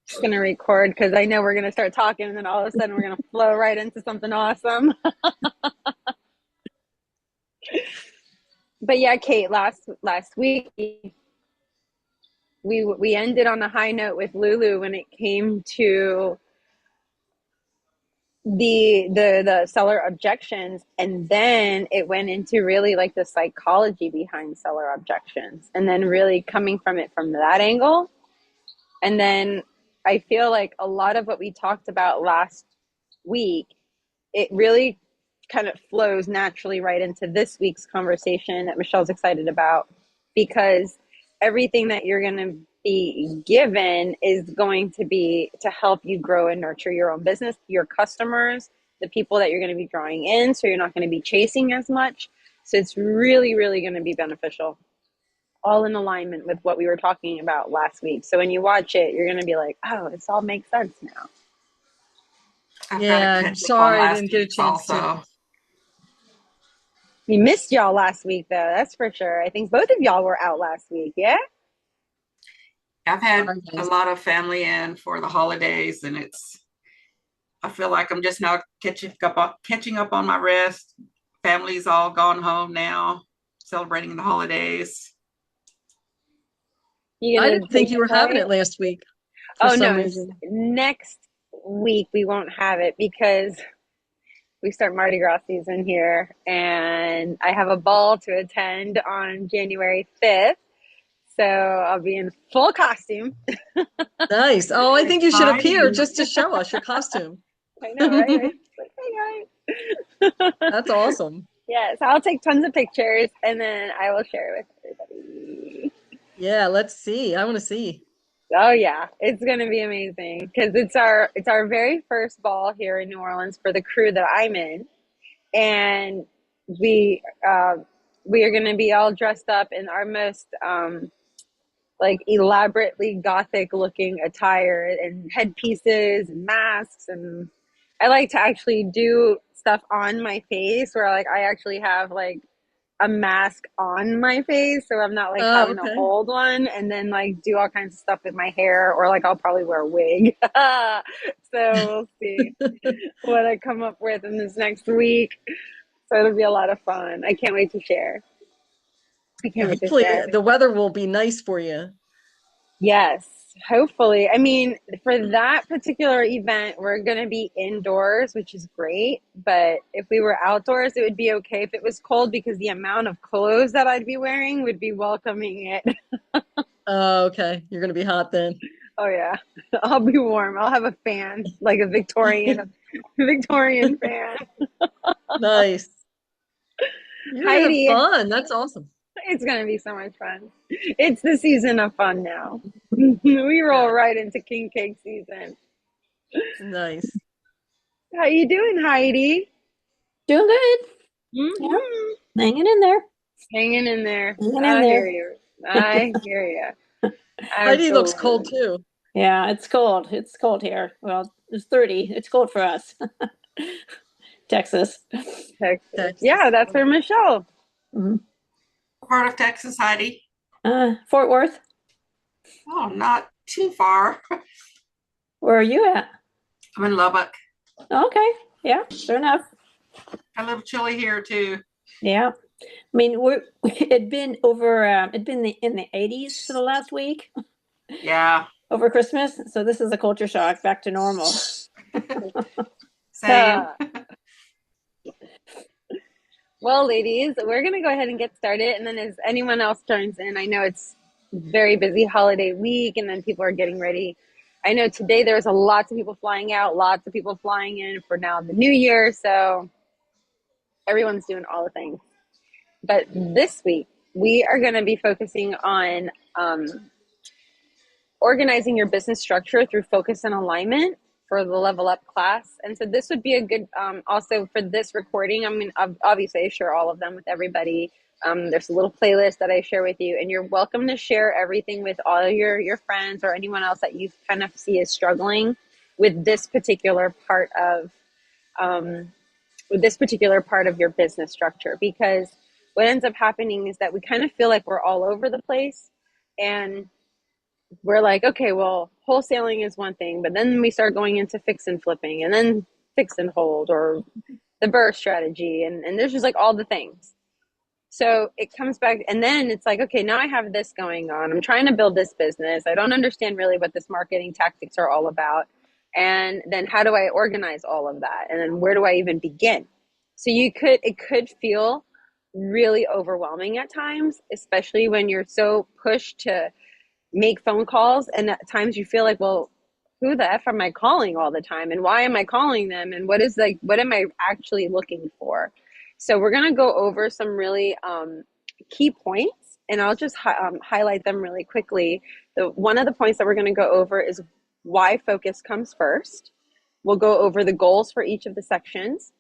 Just gonna record because I know we're gonna start talking, and then all of a sudden we're gonna flow right into something awesome. But yeah, Kate, last week we ended on a high note with Lulu when it came to the seller objections, and then it went into really like the psychology behind seller objections, and then really coming from it from that angle. And then I feel like a lot of what we talked about last week, it really kind of flows naturally right into this week's conversation that Michelle's excited about, because everything that you're going to be given is going to be to help you grow and nurture your own business, your customers, the people that you're going to be drawing in. So you're not going to be chasing as much. So it's really, really going to be beneficial, all in alignment with what we were talking about last week. So when you watch it, you're going to be like, oh, this all makes sense now. I've got to Yeah, catch up on sorry I last didn't get a week's chance to. also. We missed y'all last week, though. That's for sure. I think both of y'all were out last week. Yeah. I've had Sorry, a guys. lot of family in for the holidays, and I feel like I'm just now catching up on my rest. Family's all gone home now, celebrating the holidays. You I gonna didn't think take you it were having it light? last week for Oh some no, reason. next week we won't have it because we start Mardi Gras season here, and I have a ball to attend on January 5th. So I'll be in full costume. Nice. Oh, I think you should appear Exciting. just to show us your costume. I know, right? It's like, hey guys. That's awesome. Yeah, so I'll take tons of pictures and then I will share it with everybody. Yeah, let's see. I want to see. Oh yeah, it's gonna be amazing because it's our very first ball here in New Orleans for the crew that I'm in, and we uh, we are gonna be all dressed up in our most like elaborately gothic looking attire and headpieces and masks, and I like to actually do stuff on my face where like I actually have like a mask on my face so I'm not like Oh, having to okay. hold one, and then like do all kinds of stuff with my hair, or like I'll probably wear a wig. So we'll see what I come up with in this next week. So it'll be a lot of fun. I can't wait to share. I Yeah, can't wait to hopefully share. the weather will be nice for you. Yes, hopefully. I mean, for that particular event, we're going to be indoors, which is great. But if we were outdoors, it would be okay if it was cold because the amount of clothes that I'd be wearing would be welcoming it. Oh, okay. You're going to be hot then. Oh yeah, I'll be warm. I'll have a fan, like a Victorian fan. Nice. You're gonna have Heidi, fun. That's awesome. it's going to be so much fun. It's the season of fun now. We roll Yeah, right into king cake season. nice. How you doing, Heidi? Doing good. Yeah, Hmm. hanging in there. Hanging in there. Hanging in I hear there. you. I hear you. Heidi looks cold Absolutely. too. Yeah, it's cold. It's cold here. Well, it's 30. It's cold for us. Texas. Texas. Yeah, Texas. that's for Michelle. Mhm. Part of Texas, Heidi. Fort Worth. Oh, not too far. Where are you at? I'm in Lubbock. Okay. Yeah, sure enough. A little chilly here too. Yeah. I mean, it'd been it'd been in the 80s for the last week Yeah, over Christmas. So this is a culture shock back to normal. same. Well, ladies, we're going to go ahead and get started. And then as anyone else joins in, I know it's very busy holiday week and then people are getting ready. I know today there's a lots of people flying out, lots of people flying in for now the new year. So everyone's doing all the things. But this week, we are going to be focusing on organizing your business structure through focus and alignment for the level up class. And so this would be a good, also for this recording, I mean, obviously I share all of them with everybody. There's a little playlist that I share with you, and you're welcome to share everything with all your friends or anyone else that you kind of see is struggling with this particular part of, um, your business structure. Because what ends up happening is that we kind of feel like we're all over the place, and we're like, okay, well, wholesaling is one thing, but then we start going into fix and flipping and then fix and hold or the burst strategy. And there's just like all the things. So it comes back, and then it's like, okay, now I have this going on. I'm trying to build this business. I don't understand really what this marketing tactics are all about. And then how do I organize all of that? And then where do I even begin? So it could feel really overwhelming at times, especially when you're so pushed to make phone calls. And at times you feel like, well, who the F am I calling all the time? And why am I calling them? And what am I actually looking for? So we're going to go over some really key points, and I'll just highlight them really quickly. One of the points that we're going to go over is why focus comes first. We'll go over the goals for each of the sections.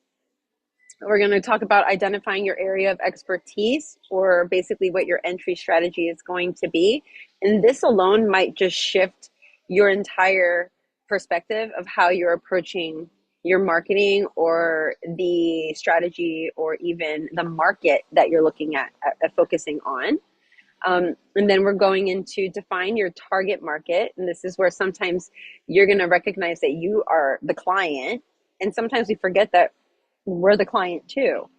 We're going to talk about identifying your area of expertise, or basically what your entry strategy is going to be. And this alone might just shift your entire perspective of how you're approaching your marketing or the strategy or even the market that you're looking at focusing on. And then we're going into define your target market. And this is where sometimes you're going to recognize that you are the client. And sometimes we forget that we're the client too.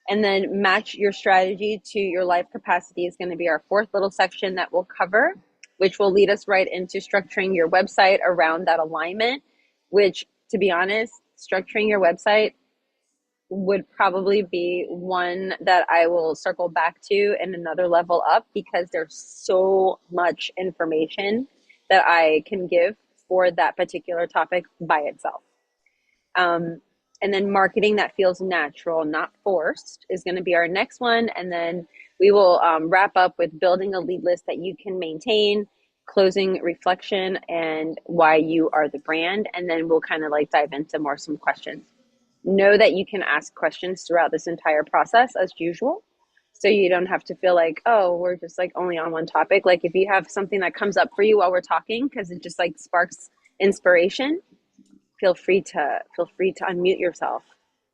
And then match your strategy to your life capacity is going to be our fourth little section that we'll cover, which will lead us right into structuring your website around that alignment, which, to be honest, structuring your website would probably be one that I will circle back to in another level up, because there's so much information that I can give for that particular topic by itself. And then marketing that feels natural, not forced, is going to be our next one. And then we will wrap up with building a lead list that you can maintain, closing reflection, and why you are the brand. And then we'll kind of like dive into some questions. Know that you can ask questions throughout this entire process as usual. So you don't have to feel like, oh, we're just like only on one topic. Like if you have something that comes up for you while we're talking, because it just like sparks inspiration, feel free to unmute yourself,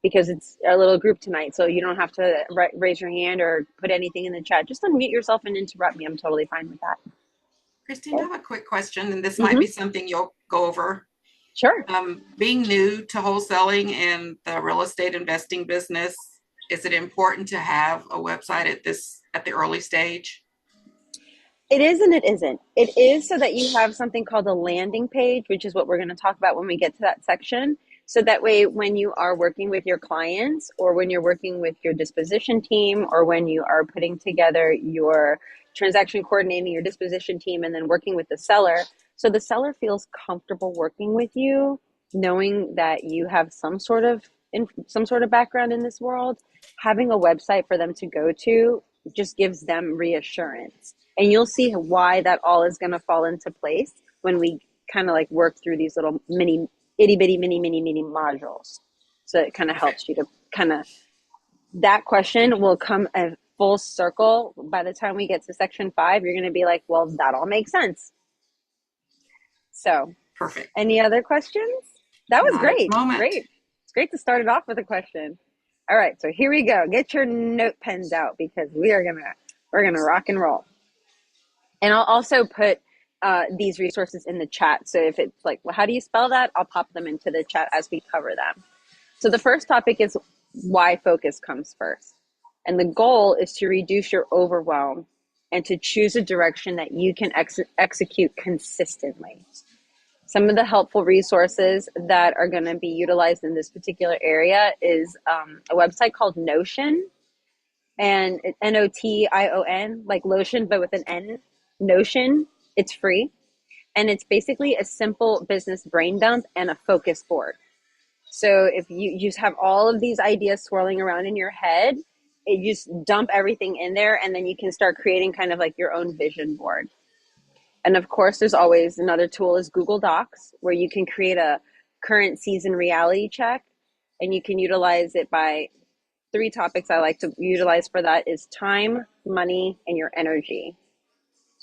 because it's a little group tonight. So you don't have to raise your hand or put anything in the chat. Just unmute yourself and interrupt me. I'm totally fine with that. Christine, I have a quick question, and this might be something you'll go over. Sure. Being new to wholesaling and the real estate investing business, is it important to have a website at the early stage? It is and it isn't. It is so that you have something called a landing page, which is what we're going to talk about when we get to that section. So that way, when you are working with your clients, or when you're working with your disposition team, or when you are putting together your transaction coordinating, your disposition team, and then working with the seller, so the seller feels comfortable working with you, knowing that you have some sort of background in this world, having a website for them to go to just gives them reassurance. And you'll see why that all is going to fall into place when we kind of like work through these little mini itty bitty mini modules. So it kind of helps you to that question will come a full circle. By the time we get to section 5, you're going to be like, well, that all makes sense. So perfect. Any other questions? That was great. Great. It's great to start it off with a question. All right. So here we go. Get your note pens out, because we're going to rock and roll. And I'll also put these resources in the chat. So if it's like, well, how do you spell that? I'll pop them into the chat as we cover them. So the first topic is why focus comes first. And the goal is to reduce your overwhelm and to choose a direction that you can execute consistently. Some of the helpful resources that are going to be utilized in this particular area is a website called Notion. And Notion, like lotion, but with an N. Notion. It's free. And it's basically a simple business brain dump and a focus board. So if you just have all of these ideas swirling around in your head, you just dump everything in there, and then you can start creating kind of like your own vision board. And of course, there's always another tool is Google Docs, where you can create a current season reality check, and you can utilize it by 3 topics I like to utilize for that is time, money, and your energy.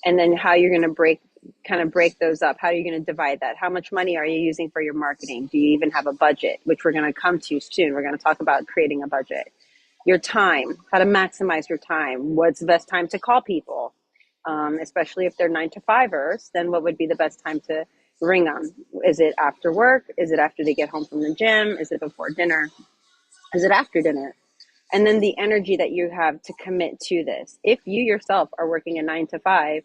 And then how you're going to break those up. How are you going to divide that? How much money are you using for your marketing? Do you even have a budget, which we're going to come to soon. We're going to talk about creating a budget. Your time, how to maximize your time. What's the best time to call people? especially if they're 9 to 5ers, then what would be the best time to ring them? Is it after work? Is it after they get home from the gym? Is it before dinner? Is it after dinner? And then the energy that you have to commit to this. If you yourself are working a 9 to 5,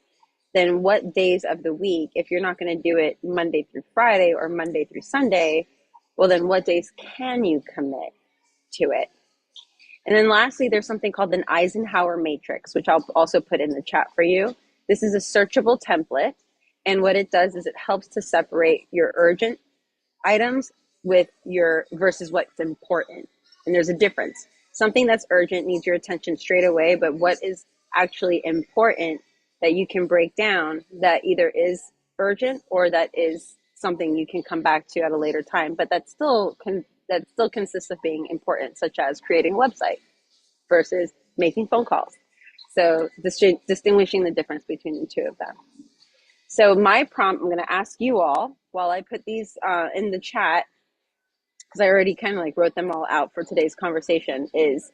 then what days of the week, if you're not going to do it Monday through Friday or Monday through Sunday, well, then what days can you commit to it? And then lastly, there's something called an Eisenhower matrix, which I'll also put in the chat for you. This is a searchable template. And what it does is it helps to separate your urgent items with your versus what's important. And there's a difference. Something that's urgent needs your attention straight away, but what is actually important that you can break down that either is urgent or that is something you can come back to at a later time, but that still consists of being important, such as creating a website versus making phone calls. So distinguishing the difference between the two of them. So my prompt, I'm going to ask you all while I put these in the chat, because I already kind of like wrote them all out for today's conversation, is,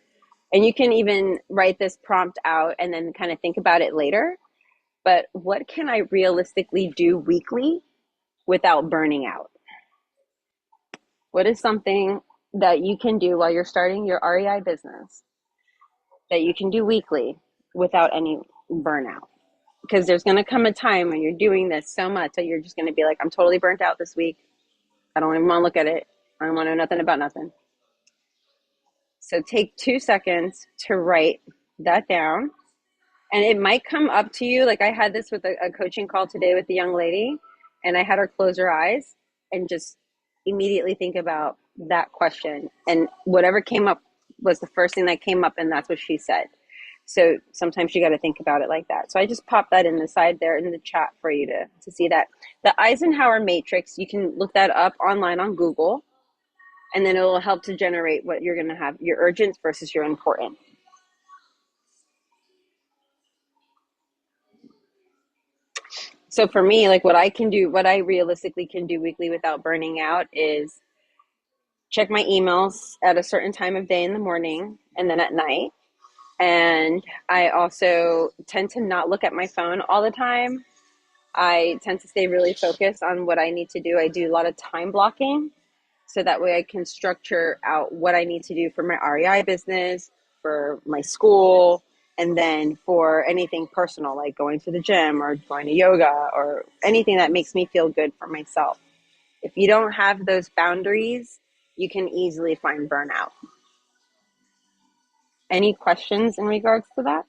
and you can even write this prompt out and then kind of think about it later, but what can I realistically do weekly without burning out? What is something that you can do while you're starting your REI business that you can do weekly without any burnout? Because there's going to come a time when you're doing this so much that you're just going to be like, I'm totally burnt out this week. I don't even want to look at it. I don't want to know nothing about nothing. So take 2 seconds to write that down. And it might come up to you. Like I had this with a coaching call today with the young lady, and I had her close her eyes and just immediately think about that question. And whatever came up was the first thing that came up, and that's what she said. So sometimes you got to think about it like that. So I just popped that in the side there in the chat for you to see that. The Eisenhower matrix, you can look that up online on Google, and then it will help to generate what you're going to have, your urgent versus your important. So for me, like what I realistically can do weekly without burning out is check my emails at a certain time of day in the morning and then at night. And I also tend to not look at my phone all the time. I tend to stay really focused on what I need to do. I do a lot of time blocking, so that way I can structure out what I need to do for my REI business, for my school, and then for anything personal, like going to the gym or going to yoga or anything that makes me feel good for myself. If you don't have those boundaries, you can easily find burnout. Any questions in regards to that?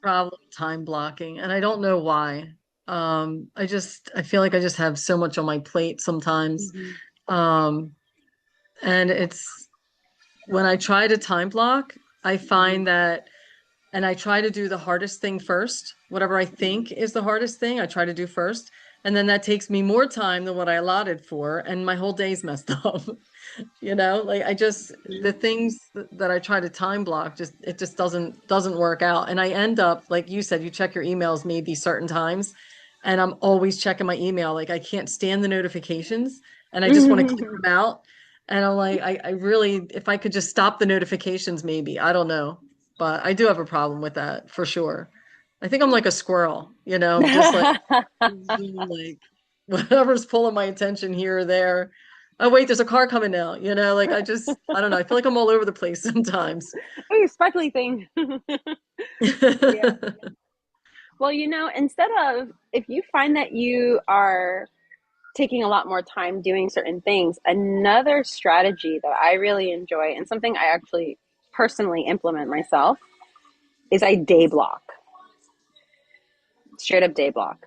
Problem time blocking, and I don't know why. I feel like I just have so much on my plate sometimes. And it's when I try to time block, I find that, and I try to do the hardest thing first. Whatever I think is the hardest thing, I try to do first. And then that takes me more time than what I allotted for, and my whole day's messed up. Like the things that I try to time block, it just doesn't work out. And I end up, like you said, you check your emails maybe certain times, and I'm always checking my email. Like I can't stand the notifications, and I just want to click them out. And I'm like, I really, if I could just stop the notifications, maybe, I don't know. But I do have a problem with that for sure. I think I'm like a squirrel, just like, like whatever's pulling my attention here or there. Oh, wait, there's a car coming now. Like I don't know. I feel like I'm all over the place sometimes. Oh, sparkly thing. Yeah. Well, instead of, if you find that you are taking a lot more time doing certain things, another strategy that I really enjoy and something I actually personally implement myself is I day block. Straight up day block.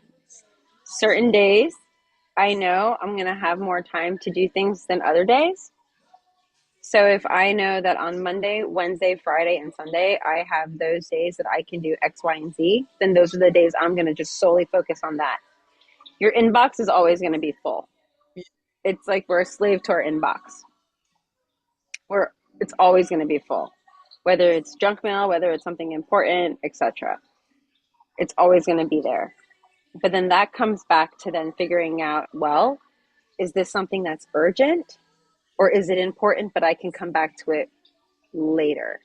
Certain days, I know I'm going to have more time to do things than other days. So if I know that on Monday, Wednesday, Friday, and Sunday, I have those days that I can do X, Y, and Z, then those are the days I'm going to just solely focus on that. Your inbox is always going to be full. It's like we're a slave to our inbox. It's always going to be full. Whether it's junk mail, whether it's something important, etc. It's always going to be there. But then that comes back to then figuring out, well, is this something that's urgent? Or is it important, but I can come back to it later?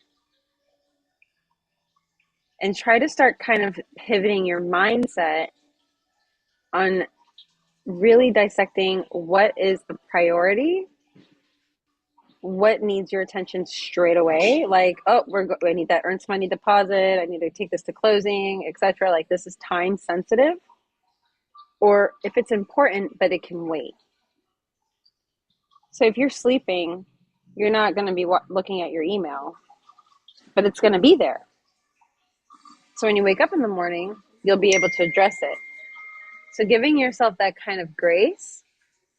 and try to start kind of pivoting your mindset on really dissecting what is the priority, what needs your attention straight away. Like, oh, I need that earnest money deposit. I need to take this to closing, etc. Like, this is time sensitive, or if it's important, but it can wait. So if you're sleeping, you're not going to be looking at your email, but it's going to be there. So when you wake up in the morning, you'll be able to address it. So giving yourself that kind of grace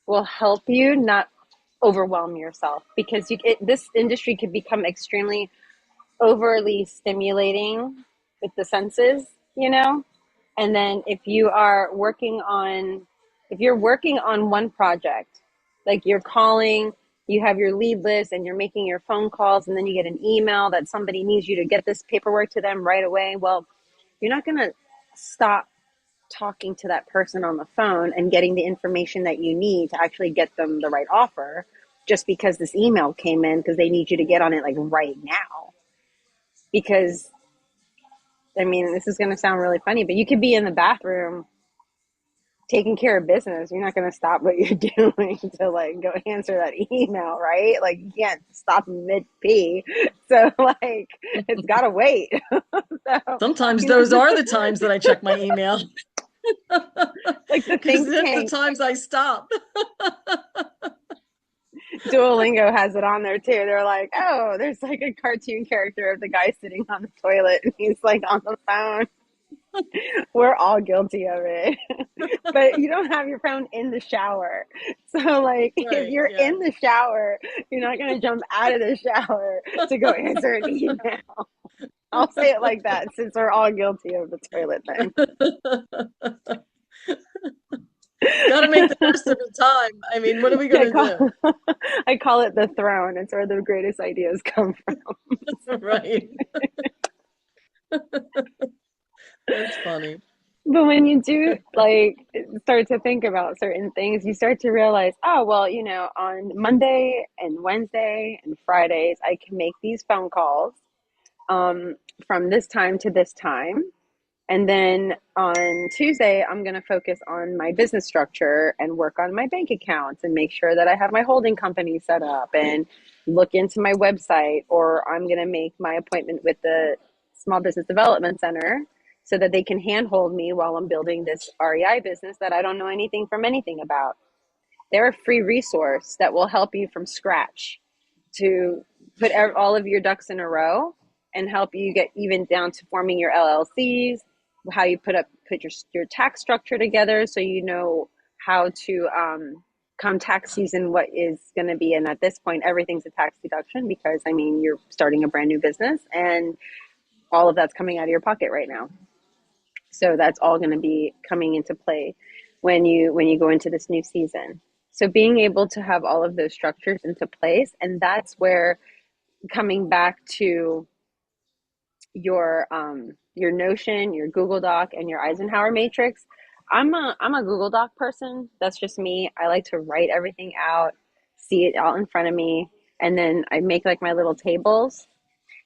will help you not overwhelm yourself, because this industry could become extremely overly stimulating with the senses, you know? And then if you're working on one project, like you're calling, you have your lead list and you're making your phone calls, and then you get an email that somebody needs you to get this paperwork to them right away. Well, you're not going to stop talking to that person on the phone and getting the information that you need to actually get them the right offer just because this email came in, because they need you to get on it like right now. Because, I mean, this is going to sound really funny, but you could be in the bathroom taking care of business. You're not going to stop what you're doing to like go answer that email, right? Like, you can't stop mid-pee. So like, it's got to wait. So, Sometimes those are the times that I check my email. Like the Because think then the tank. times I stop. Duolingo has it on there too. They're like, oh, there's like a cartoon character of the guy sitting on the toilet and he's like on the phone. We're all guilty of it. But you don't have your phone in the shower. So like, if you're in the shower, you're not going to jump out of the shower to go answer an email. I'll say it like that, since we're all guilty of the toilet thing. Got to make the most of the time. I mean, what are we going to do? I call it the throne. It's where the greatest ideas come from. Right. That's funny. But when you do like start to think about certain things, you start to realize, oh, well, you know, on Monday and Wednesday and Fridays, I can make these phone calls from this time to this time. And then on Tuesday, I'm going to focus on my business structure and work on my bank accounts and make sure that I have my holding company set up and look into my website, or I'm going to make my appointment with the Small Business Development Center so that they can handhold me while I'm building this REI business that I don't know anything from anything about. They're a free resource that will help you from scratch to put all of your ducks in a row and help you get even down to forming your LLCs, how you put your tax structure together, so you know how to come tax season what is going to be. And at this point, everything's a tax deduction, because I mean, you're starting a brand new business and all of that's coming out of your pocket right now. So that's all going to be coming into play when you go into this new season. So being able to have all of those structures into place, and that's where, coming back to your Notion, your Google Doc, and your Eisenhower matrix. I'm a Google Doc person. That's just me. I like to write everything out, see it all in front of me, and then I make like my little tables.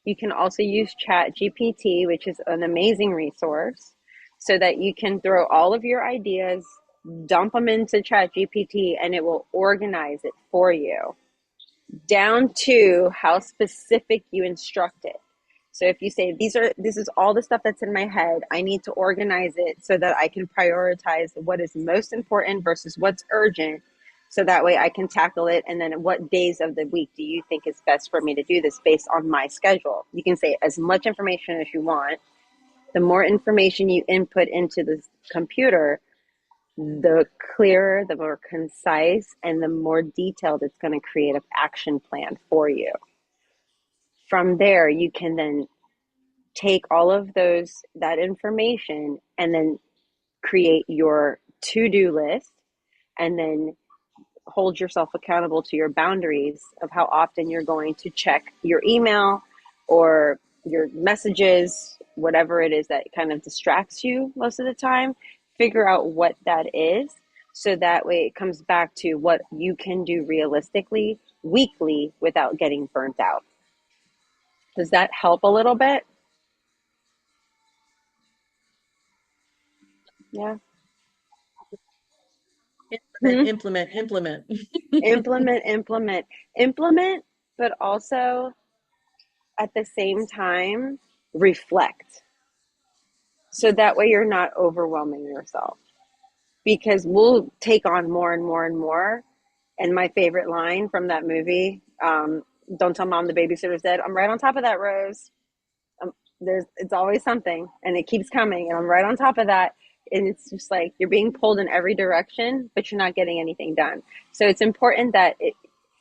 You can also use Chat GPT, which is an amazing resource, so that you can throw all of your ideas, dump them into Chat GPT, and it will organize it for you down to how specific you instruct it. So if you say, this is all the stuff that's in my head, I need to organize it so that I can prioritize what is most important versus what's urgent, so that way I can tackle it. And then what days of the week do you think is best for me to do this based on my schedule? You can say as much information as you want. The more information you input into the computer, the clearer, the more concise, and the more detailed it's going to create an action plan for you. From there, you can then take all of that information and then create your to-do list, and then hold yourself accountable to your boundaries of how often you're going to check your email or your messages, whatever it is that kind of distracts you most of the time. Figure out what that is, so that way it comes back to what you can do realistically weekly without getting burnt out. Does that help a little bit? Yeah. Implement, Hmm. implement, implement. Implement, but also at the same time, reflect. So that way you're not overwhelming yourself, because we'll take on more and more and more. And my favorite line from that movie, don't tell mom the babysitter's dead. I'm right on top of that, Rose. It's always something, and it keeps coming, and I'm right on top of that. And it's just like you're being pulled in every direction, but you're not getting anything done. So it's important that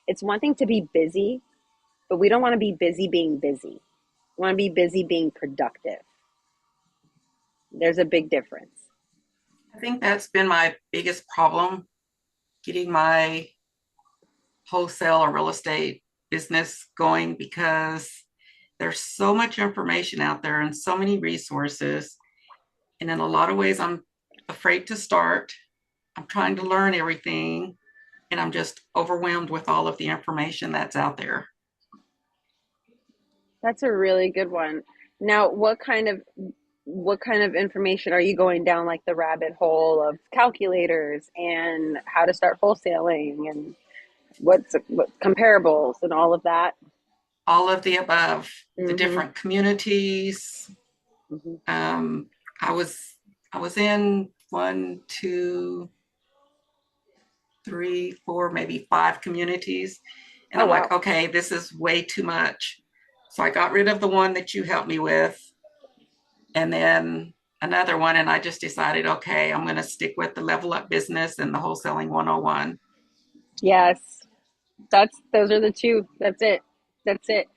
it's one thing to be busy, but we don't want to be busy being busy. We want to be busy being productive. There's a big difference. I think that's been my biggest problem, getting my wholesale or real estate business going, because there's so much information out there and so many resources. And in a lot of ways, I'm afraid to start. I'm trying to learn everything, and I'm just overwhelmed with all of the information that's out there. That's a really good one. Now, what kind of information are you going down, like the rabbit hole of calculators and how to start wholesaling and what comparables and all of that? All of the above, the Mm-hmm. different communities. Mm-hmm. Um, I was I was in one, two, three, four, maybe five communities. And Oh, I'm like, wow. okay, this is way too much. So I got rid of the one that you helped me with, and then another one. And I just decided, okay, I'm going to stick with the level up business and the wholesaling 101. Yes. Those are the two. That's it. That's it.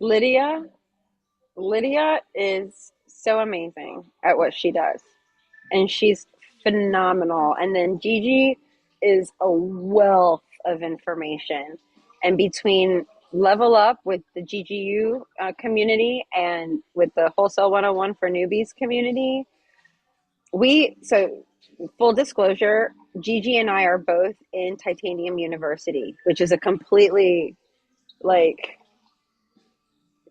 Lydia, Lydia is so amazing at what she does, and she's phenomenal. And then Gigi is a wealth of information. And between Level Up with the GGU community and with the Wholesale 101 for Newbies community, so full disclosure, Gigi and I are both in Titanium University, which is a completely like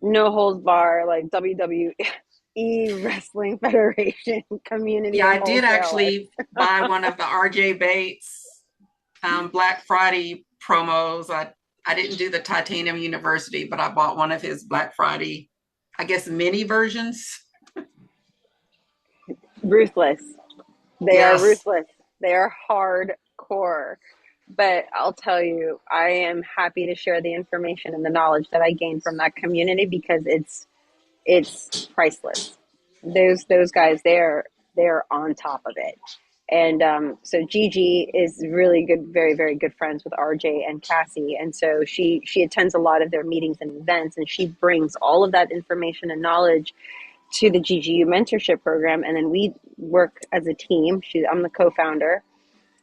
no holds bar, like WWE Wrestling Federation community Yeah, of I did wholesalers. actually buy one of the RJ Bates Black Friday promos. I didn't do the Titanium University, but I bought one of his Black Friday, I guess, mini versions. Ruthless. They are Yes. ruthless. They are hardcore. But I'll tell you, I am happy to share the information and the knowledge that I gained from that community, because it's priceless. Those guys, they're on top of it. And so Gigi is really good, very very good friends with RJ and Cassie, and so she attends a lot of their meetings and events, and she brings all of that information and knowledge to the GGU mentorship program, and then we work as a team. I'm the co-founder,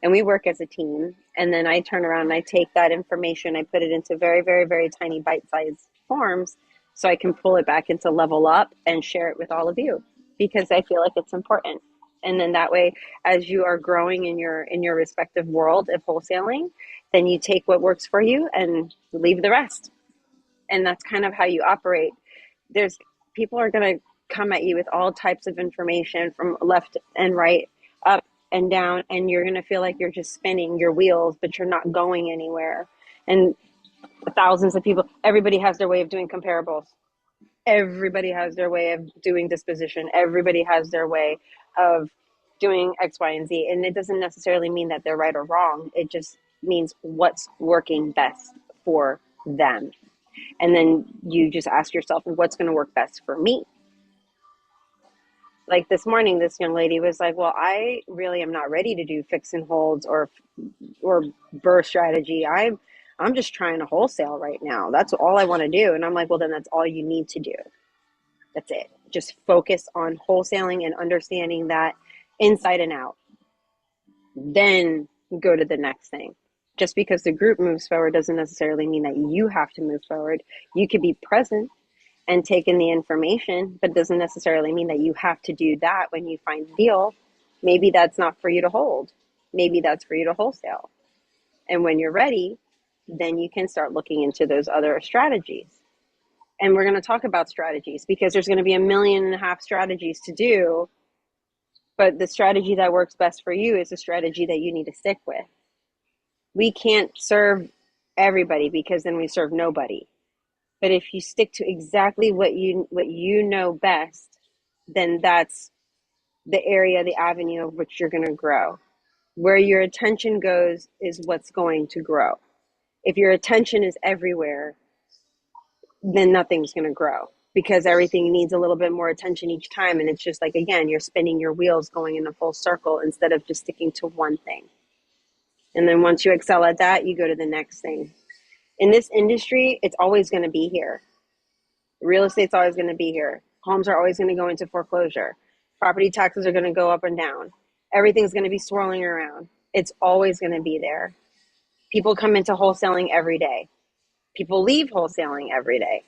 and we work as a team. And then I turn around and I take that information, I put it into very, very, very tiny bite-sized forms, so I can pull it back into Level Up and share it with all of you, because I feel like it's important. And then that way, as you are growing in your respective world of wholesaling, then you take what works for you and leave the rest. And that's kind of how you operate. There's People are going to come at you with all types of information from left and right, up and down, and you're going to feel like you're just spinning your wheels, but you're not going anywhere. And thousands of people, everybody has their way of doing comparables. Everybody has their way of doing disposition. Everybody has their way of doing X, Y, and Z. And it doesn't necessarily mean that they're right or wrong. It just means what's working best for them. And then you just ask yourself, what's going to work best for me? Like this morning, this young lady was like, well, I really am not ready to do fix and holds or burr strategy. I'm just trying to wholesale right now. That's all I want to do. And I'm like, well, then that's all you need to do. That's it. Just focus on wholesaling and understanding that inside and out. Then go to the next thing. Just because the group moves forward doesn't necessarily mean that you have to move forward. You could be present and take in the information, but doesn't necessarily mean that you have to do that when you find a deal. Maybe that's not for you to hold. Maybe that's for you to wholesale. And when you're ready, then you can start looking into those other strategies. And we're going to talk about strategies, because there's going to be 1.5 million strategies to do, But the strategy that works best for you is the strategy that you need to stick with. We can't serve everybody because then we serve nobody. But if you stick to exactly what you know best, then that's the area, the avenue of which you're going to grow. Where your attention goes is what's going to grow. If your attention is everywhere, then nothing's going to grow because everything needs a little bit more attention each time. And it's just like, again, you're spinning your wheels going in a full circle instead of just sticking to one thing. And then once you excel at that, you go to the next thing. In this industry, it's always going to be here. Real estate's always going to be here. Homes are always going to go into foreclosure. Property taxes are going to go up and down. Everything's going to be swirling around. It's always going to be there. People come into wholesaling every day. People leave wholesaling every day.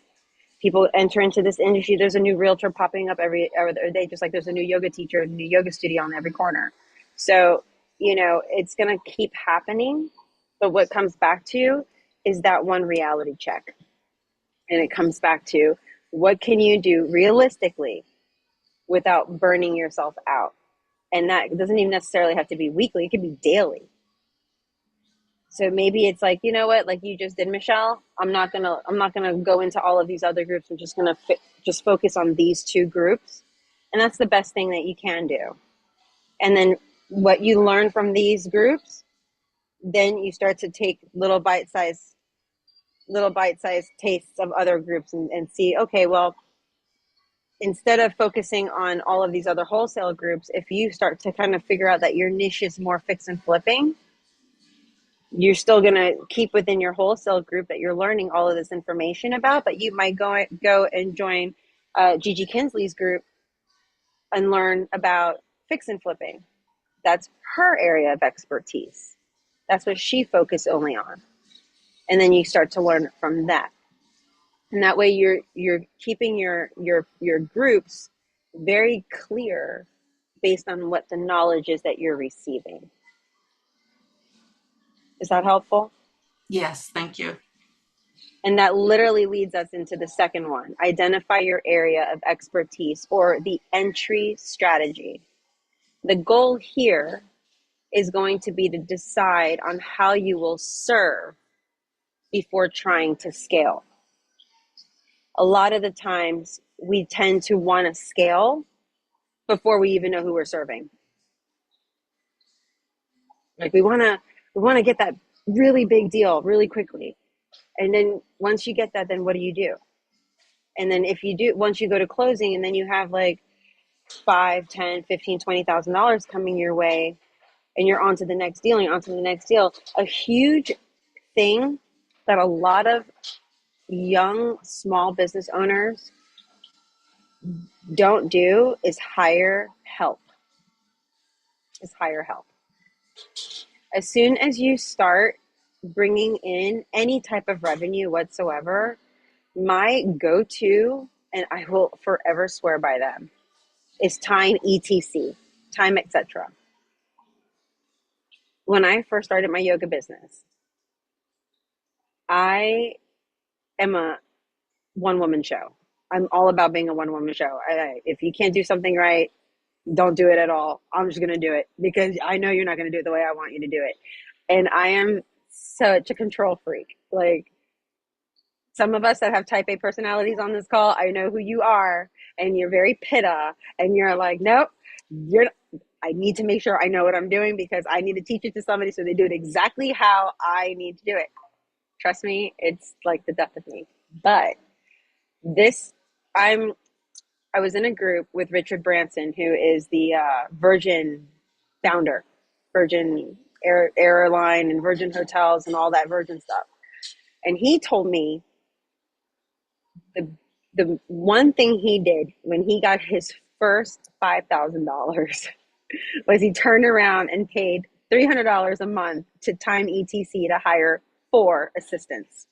People enter into this industry. There's a new realtor popping up every other day, just like there's a new yoga teacher, a new yoga studio on every corner. So, it's going to keep happening. But what comes back to is that one reality check. And it comes back to what can you do realistically without burning yourself out? And that doesn't even necessarily have to be weekly. It could be daily. So maybe it's like, you know what, like you just did, Michelle, I'm not gonna go into all of these other groups. I'm just gonna just focus on these two groups. And that's the best thing that you can do. And then what you learn from these groups, then you start to take little bite-sized tastes of other groups and see, okay, well, instead of focusing on all of these other wholesale groups, if you start to kind of figure out that your niche is more fix and flipping, you're still going to keep within your wholesale group that you're learning all of this information about, but you might go and join Gigi Kinsley's group and learn about fix and flipping. That's her area of expertise. That's what she focused only on. And then you start to learn from that. And that way you're keeping your groups very clear based on what the knowledge is that you're receiving. Is that helpful? Yes, thank you. And that literally leads us into the second one. Identify your area of expertise or the entry strategy. The goal here is going to be to decide on how you will serve before trying to scale. A lot of the times we tend to want to scale before we even know who we're serving. Like we want to get that really big deal really quickly. And then once you get that, then what do you do? And then if you do, once you go to closing and then you have like $5, $10, $15, $20,000 coming your way and you're on to the next deal and you're on to the next deal, a huge thing that a lot of young small business owners don't do is hire help. As soon as you start bringing in any type of revenue whatsoever, my go-to, and I will forever swear by them, is time etc, time etc. When I first started my yoga business, I am a one-woman show. I'm all about being a one-woman show. If you can't do something right, don't do it at all. I'm just going to do it because I know you're not going to do it the way I want you to do it. And I am such a control freak. Like some of us that have type A personalities on this call, I know who you are, and you're very pitta, and you're like, nope, I need to make sure I know what I'm doing because I need to teach it to somebody so they do it exactly how I need to do it. Trust me, it's like the death of me. But I was in a group with Richard Branson, who is the Virgin founder, Virgin Airline and Virgin Hotels and all that Virgin stuff. And he told me the one thing he did when he got his first $5,000 was he turned around and paid $300 a month to Time ETC to hire 4 assistants,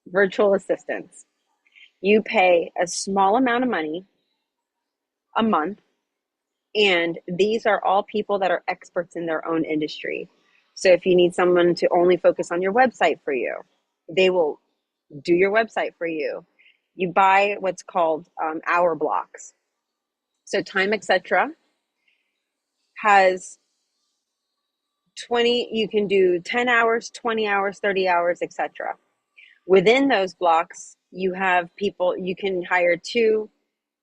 virtual assistants. You pay a small amount of money a month, and these are all people that are experts in their own industry. So if you need someone to only focus on your website for you, they will do your website for you. You buy what's called hour blocks. So Time, etc. has 20, you can do 10 hours, 20 hours, 30 hours, etc. Within those blocks, you have people, you can hire two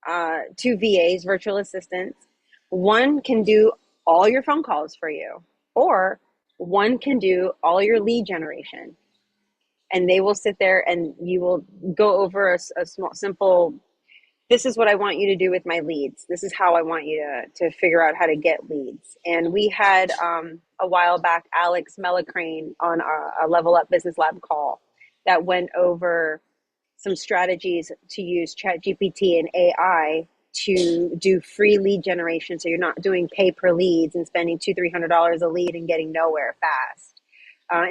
VAs, virtual assistants. One can do all your phone calls for you, or one can do all your lead generation. And they will sit there and you will go over a small, simple, this is what I want you to do with my leads. This is how I want you to figure out how to get leads. And we had a while back, Alex Mellacrane on a Level Up Business Lab call that went over some strategies to use ChatGPT and AI to do free lead generation. So you're not doing pay per leads and spending $200-300 a lead and getting nowhere fast.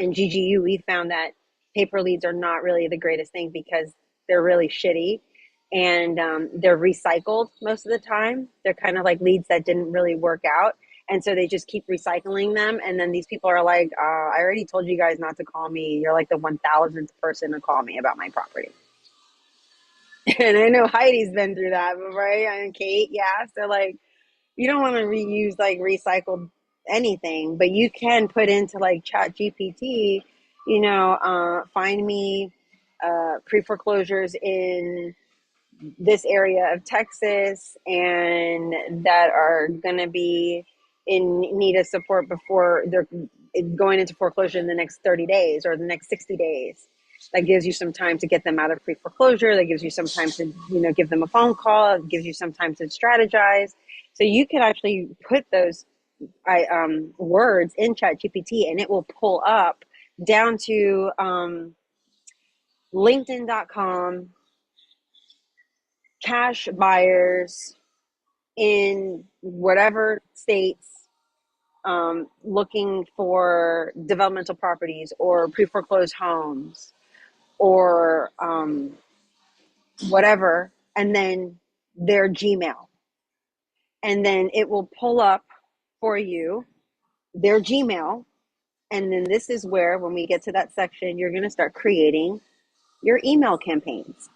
In GGU, we found that pay per leads are not really the greatest thing because they're really shitty and they're recycled most of the time. They're kind of like leads that didn't really work out. And so they just keep recycling them. And then these people are like, I already told you guys not to call me. You're like the 1000th person to call me about my property. And I know Heidi's been through that, right? And Kate, yeah. So like, you don't want to reuse like recycled anything, but you can put into like Chat GPT, find me pre-foreclosures in this area of Texas and that are going to be in need of support before they're going into foreclosure in the next 30 days or the next 60 days. That gives you some time to get them out of pre-foreclosure. That gives you some time to, give them a phone call. It gives you some time to strategize. So you can actually put those words in ChatGPT and it will pull up down to LinkedIn.com, cash buyers in whatever states looking for developmental properties or pre-foreclosed homes or whatever, and then their Gmail. And then it will pull up for you their Gmail. And then this is where, when we get to that section, you're going to start creating your email campaigns.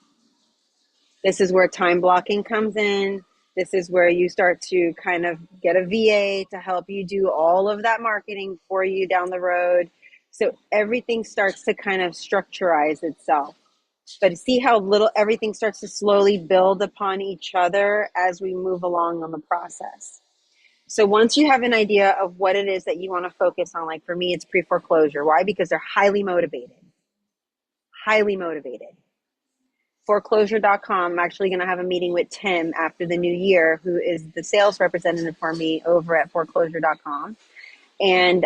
This is where time blocking comes in. This is where you start to kind of get a VA to help you do all of that marketing for you down the road. So everything starts to kind of structurize itself. But see how little everything starts to slowly build upon each other as we move along on the process. So once you have an idea of what it is that you want to focus on, like for me, it's pre-foreclosure. Why? Because they're highly motivated. Highly motivated. Foreclosure.com, I'm actually going to have a meeting with Tim after the new year, who is the sales representative for me over at foreclosure.com. And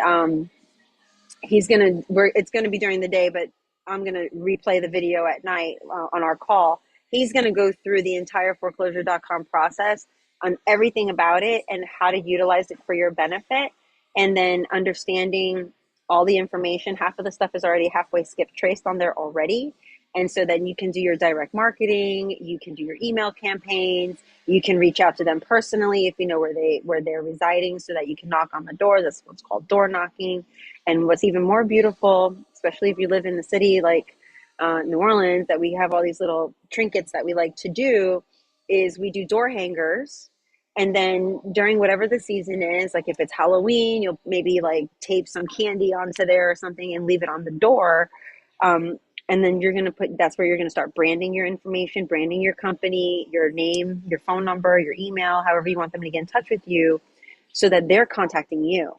it's going to be during the day, but I'm going to replay the video at night on our call. He's going to go through the entire foreclosure.com process on everything about it and how to utilize it for your benefit. And then understanding all the information. Half of the stuff is already halfway skip traced on there already. And so then you can do your direct marketing, you can do your email campaigns, you can reach out to them personally if you know where they're residing so that you can knock on the door. That's what's called door knocking. And what's even more beautiful, especially if you live in the city like New Orleans, that we have all these little trinkets that we like to do, is we do door hangers. And then during whatever the season is, like if it's Halloween, you'll maybe like tape some candy onto there or something and leave it on the door. And then you're going to that's where you're going to start branding your information, branding your company, your name, your phone number, your email, however you want them to get in touch with you so that they're contacting you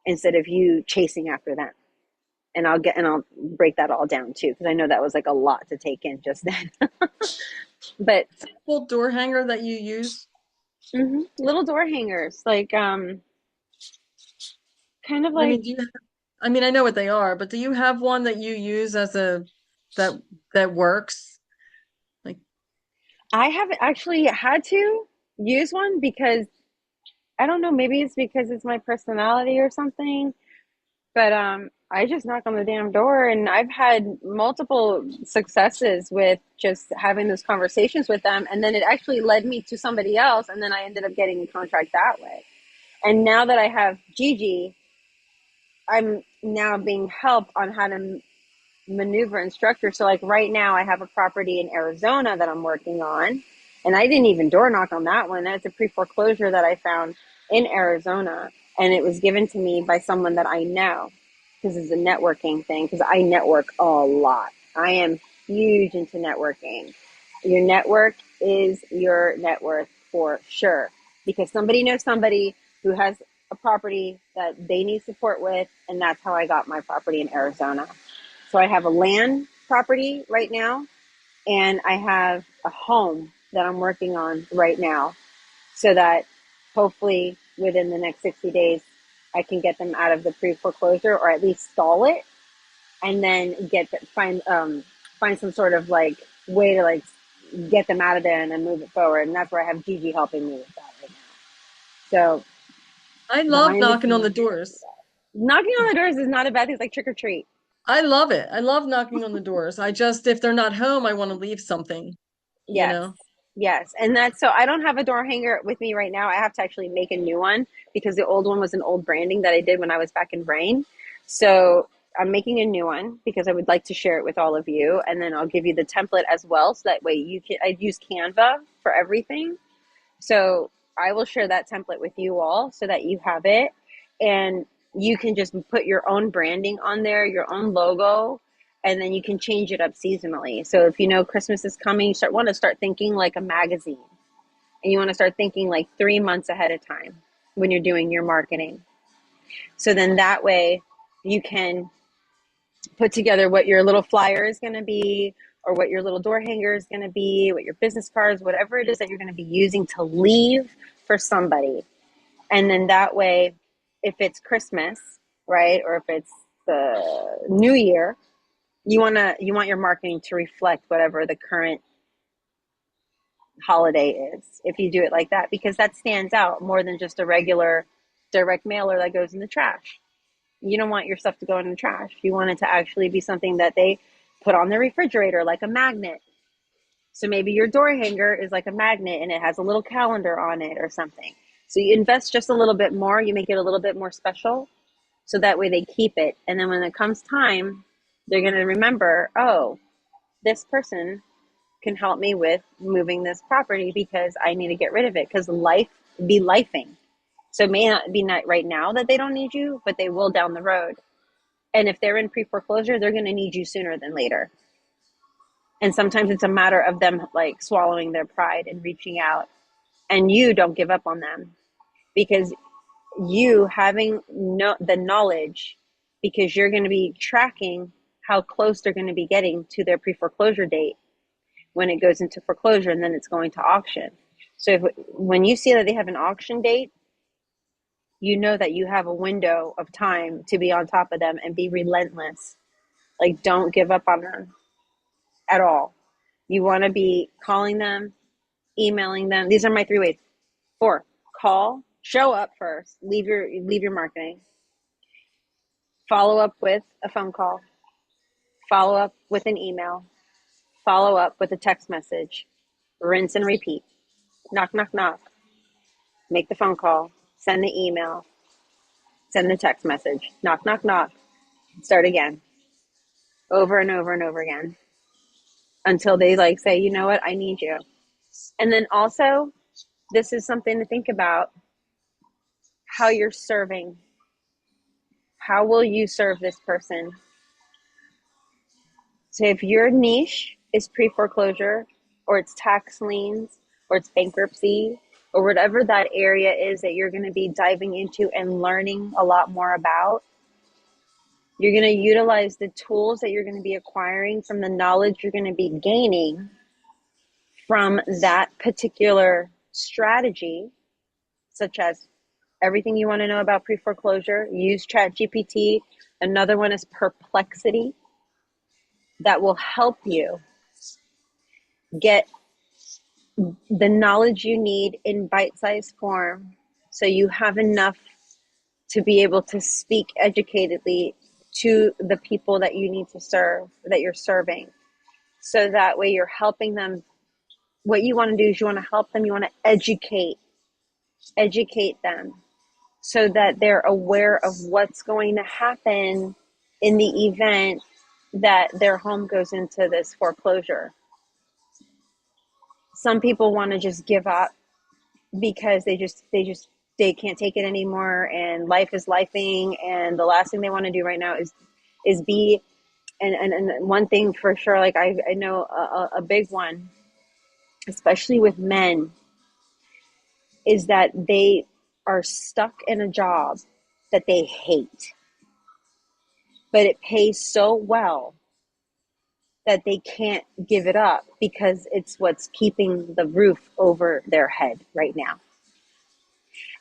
instead of you chasing after them. And I'll break that all down too, because I know that was like a lot to take in just then. But Full door hanger that you use? Little door hangers, like kind of like. I mean, I know what they are, but do you have one that you use as that works? Like, I haven't actually had to use one because I don't know, maybe it's because it's my personality or something, but I just knock on the damn door and I've had multiple successes with just having those conversations with them, and then it actually led me to somebody else, and then I ended up getting a contract that way. And now that I have Gigi, I'm now being helped on how to maneuver and structure. So like right now I have a property in Arizona that I'm working on, and I didn't even door knock on that one. That's a pre-foreclosure that I found in Arizona. and it was given to me by someone that I know because it's a networking thing. Because I network a lot. I am huge into networking. Your network is your net worth for sure, because somebody knows somebody who has a property that they need support with, and that's how I got my property in Arizona. So I have a land property right now, and I have a home that I'm working on right now, so that hopefully within the next 60 days, I can get them out of the pre-foreclosure, or at least stall it, and then find some sort of like way to like get them out of there and then move it forward. And that's where I have Gigi helping me with that right now. So I love behind the knocking on the scenes, doors. knocking on the doors is not a bad thing. It's like trick or treat. I love it. I love knocking on the doors. I just, if they're not home, I want to leave something, you Yes. know? Yes. And that's so I don't have a door hanger with me right now. I have to actually make a new one because the old one was an old branding that I did when I was back in Brain. So I'm making a new one because I would like to share it with all of you. And then I'll give you the template as well. So that way you can, I use Canva for everything. So I will share that template with you all so that you have it. And you can just put your own branding on there, your own logo, and then you can change it up seasonally. So if you know Christmas is coming, you want to start thinking like a magazine, and you want to start thinking like 3 months ahead of time when you're doing your marketing. So then that way you can put together what your little flyer is going to be, or what your little door hanger is going to be, what your business cards, whatever it is that you're going to be using to leave for somebody. And then that way, if it's Christmas, right, or if it's the New Year, you want your marketing to reflect whatever the current holiday is. If you do it like that, because that stands out more than just a regular direct mailer that goes in the trash. You don't want your stuff to go in the trash. You want it to actually be something that they put on the refrigerator, like a magnet. So maybe your door hanger is like a magnet and it has a little calendar on it or something. So you invest just a little bit more, you make it a little bit more special, so that way they keep it. And then when it comes time, they're going to remember, oh, this person can help me with moving this property because I need to get rid of it, because life be lifing. So it may not be right now that they don't need you, but they will down the road. And if they're in pre-foreclosure, they're going to need you sooner than later. And sometimes it's a matter of them like swallowing their pride and reaching out. And you don't give up on them, because you having the knowledge, because you're going to be tracking how close they're going to be getting to their pre-foreclosure date when it goes into foreclosure, and then it's going to auction. So when you see that they have an auction date, you know that you have a window of time to be on top of them and be relentless. Like, don't give up on them at all. You want to be calling them, emailing them. These are my 3 ways. 4, call, show up first, leave your marketing, follow up with a phone call, follow up with an email, follow up with a text message, rinse and repeat. Knock, knock, knock. Make the phone call, send the email, send the text message, knock, knock, knock. Start again, over and over and over again, until they like say, you know what, I need you. And then also, this is something to think about: how you're serving. How will you serve this person? So if your niche is pre-foreclosure, or it's tax liens, or it's bankruptcy, or whatever that area is that you're going to be diving into and learning a lot more about, you're going to utilize the tools that you're going to be acquiring from the knowledge you're going to be gaining from that particular strategy, such as everything you want to know about pre-foreclosure. Use ChatGPT. Another one is Perplexity, that will help you get the knowledge you need in bite-sized form, so you have enough to be able to speak educatedly to the people that you need to serve, that you're serving. So that way you're helping them. What you want to do is you want to help them, you want to educate them, so that they're aware of what's going to happen in the event that their home goes into this foreclosure. Some people want to just give up because they just they can't take it anymore, and life is lifing, and the last thing they want to do right now is be. And one thing for sure, like I know a big one, especially with men, is that they are stuck in a job that they hate, but it pays so well that they can't give it up because it's what's keeping the roof over their head right now.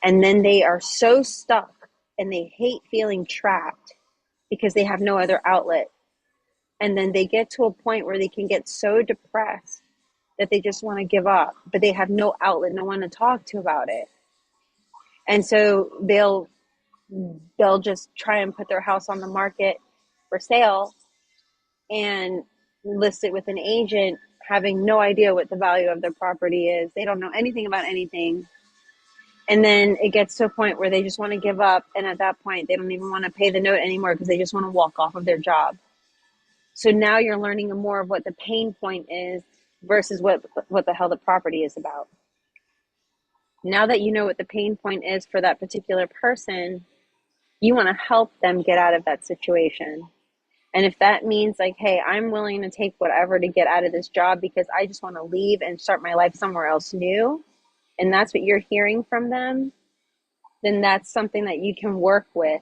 And then they are so stuck and they hate feeling trapped because they have no other outlet. And then they get to a point where they can get so depressed that they just want to give up, but they have no outlet, no one to talk to about it. And so they'll just try and put their house on the market for sale and list it with an agent, having no idea what the value of their property is. They don't know anything about anything. And then it gets to a point where they just want to give up. And at that point, they don't even want to pay the note anymore because they just want to walk off of their job. So now you're learning more of what the pain point is versus what the hell the property is about. Now that you know what the pain point is for that particular person, you want to help them get out of that situation. And if that means like, hey, I'm willing to take whatever to get out of this job because I just want to leave and start my life somewhere else new, and that's what you're hearing from them, then that's something that you can work with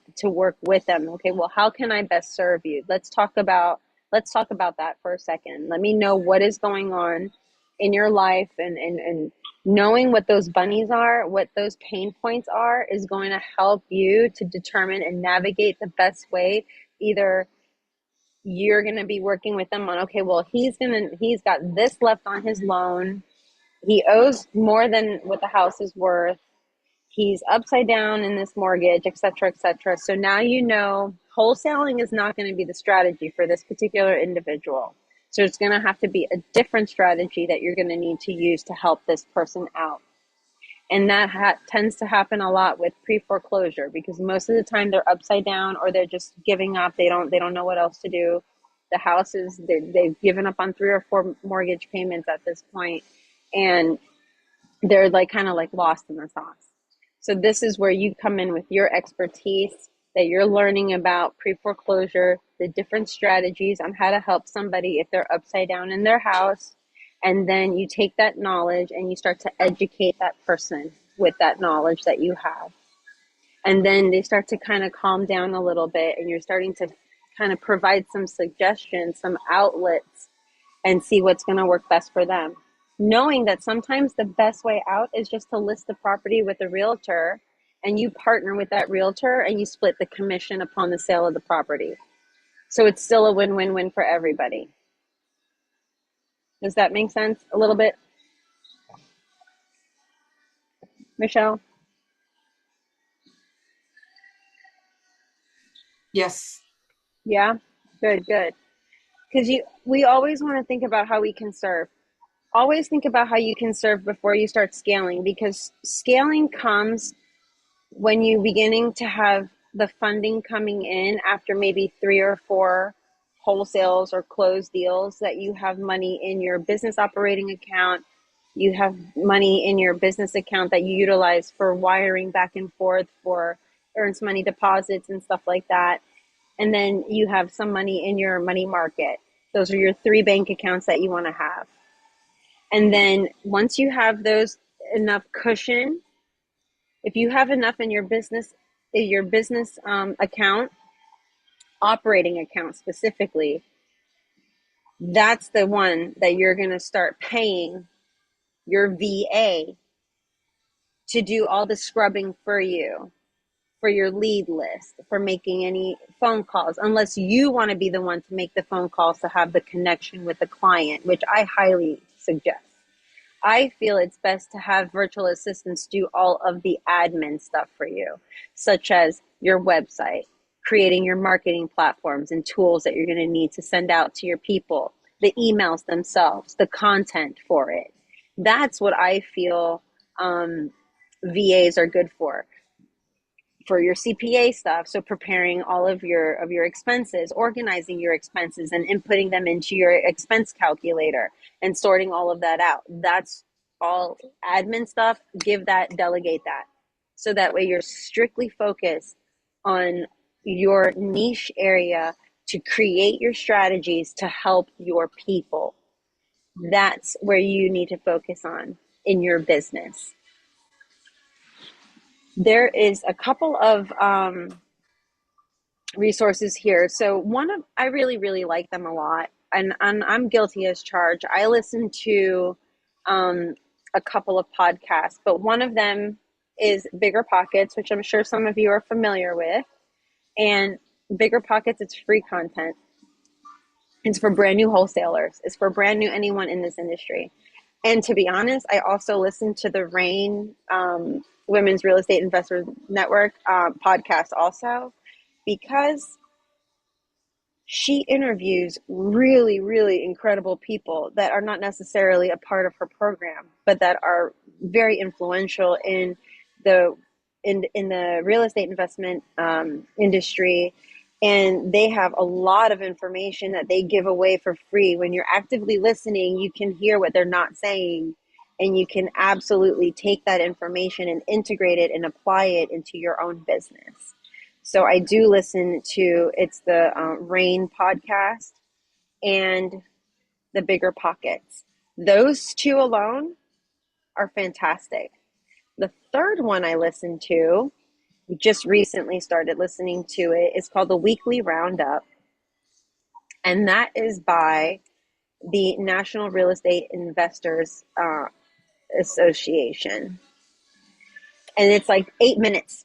them. Okay, well, how can I best serve you? Let's talk about that for a second. Let me know what is going on in your life, and knowing what those bunnies are, what those pain points are, is going to help you to determine and navigate the best way. Either you're going to be working with them on, okay, well, he's got this left on his loan. He owes more than what the house is worth. He's upside down in this mortgage, et cetera, et cetera. So now you know wholesaling is not going to be the strategy for this particular individual. So it's going to have to be a different strategy that you're going to need to use to help this person out. And that tends to happen a lot with pre-foreclosure, because most of the time they're upside down or they're just giving up. They don't know what else to do. The houses, they've given up on 3 or 4 mortgage payments at this point, and they're like kind of like lost in the sauce. So this is where you come in with your expertise that you're learning about pre-foreclosure, the different strategies on how to help somebody if they're upside down in their house. And then you take that knowledge and you start to educate that person with that knowledge that you have. And then they start to kind of calm down a little bit, and you're starting to kind of provide some suggestions, some outlets, and see what's going to work best for them. Knowing that sometimes the best way out is just to list the property with a realtor, and you partner with that realtor and you split the commission upon the sale of the property. So it's still a win-win-win for everybody. Does that make sense a little bit, Michelle? Yes. Yeah, good. Because we always want to think about how we can serve. Always think about how you can serve before you start scaling, because scaling comes when you're beginning to have the funding coming in after maybe 3 or 4 wholesales or closed deals, that you have money in your business operating account. You have money in your business account that you utilize for wiring back and forth for earnest money deposits and stuff like that. And then you have some money in your money market. Those are your 3 bank accounts that you want to have. And then once you have those enough cushion, if you have enough in your business account, operating account specifically, that's the one that you're going to start paying your VA to do all the scrubbing for you, for your lead list, for making any phone calls, unless you want to be the one to make the phone calls to have the connection with the client, which I highly suggest. I feel it's best to have virtual assistants do all of the admin stuff for you, such as your website, creating your marketing platforms and tools that you're going to need to send out to your people, the emails themselves, the content for it. That's what I feel VAs are good for your CPA stuff. So preparing all of your expenses, organizing your expenses and inputting them into your expense calculator and sorting all of that out. That's all admin stuff. Delegate that. So that way you're strictly focused on your niche area to create your strategies to help your people. That's where you need to focus on in your business. There is a couple of resources here. So I really, really like them a lot. And I'm guilty as charged. I listen to a couple of podcasts, but one of them is Bigger Pockets, which I'm sure some of you are familiar with. And Bigger Pockets, it's free content. It's for brand new wholesalers. It's for brand new anyone in this industry. And to be honest, I also listen to the RAIN Women's Real Estate Investors Network podcast also, because she interviews really, really incredible people that are not necessarily a part of her program, but that are very influential in the real estate investment industry. And they have a lot of information that they give away for free. When you're actively listening, you can hear what they're not saying, and you can absolutely take that information and integrate it and apply it into your own business. So I do listen to, it's the RAIN podcast and the Bigger Pockets. Those two alone are fantastic. The third one I listen to, just recently started listening to it, is called the Weekly Roundup. And that is by the National Real Estate Investors Association. And it's like 8 minutes.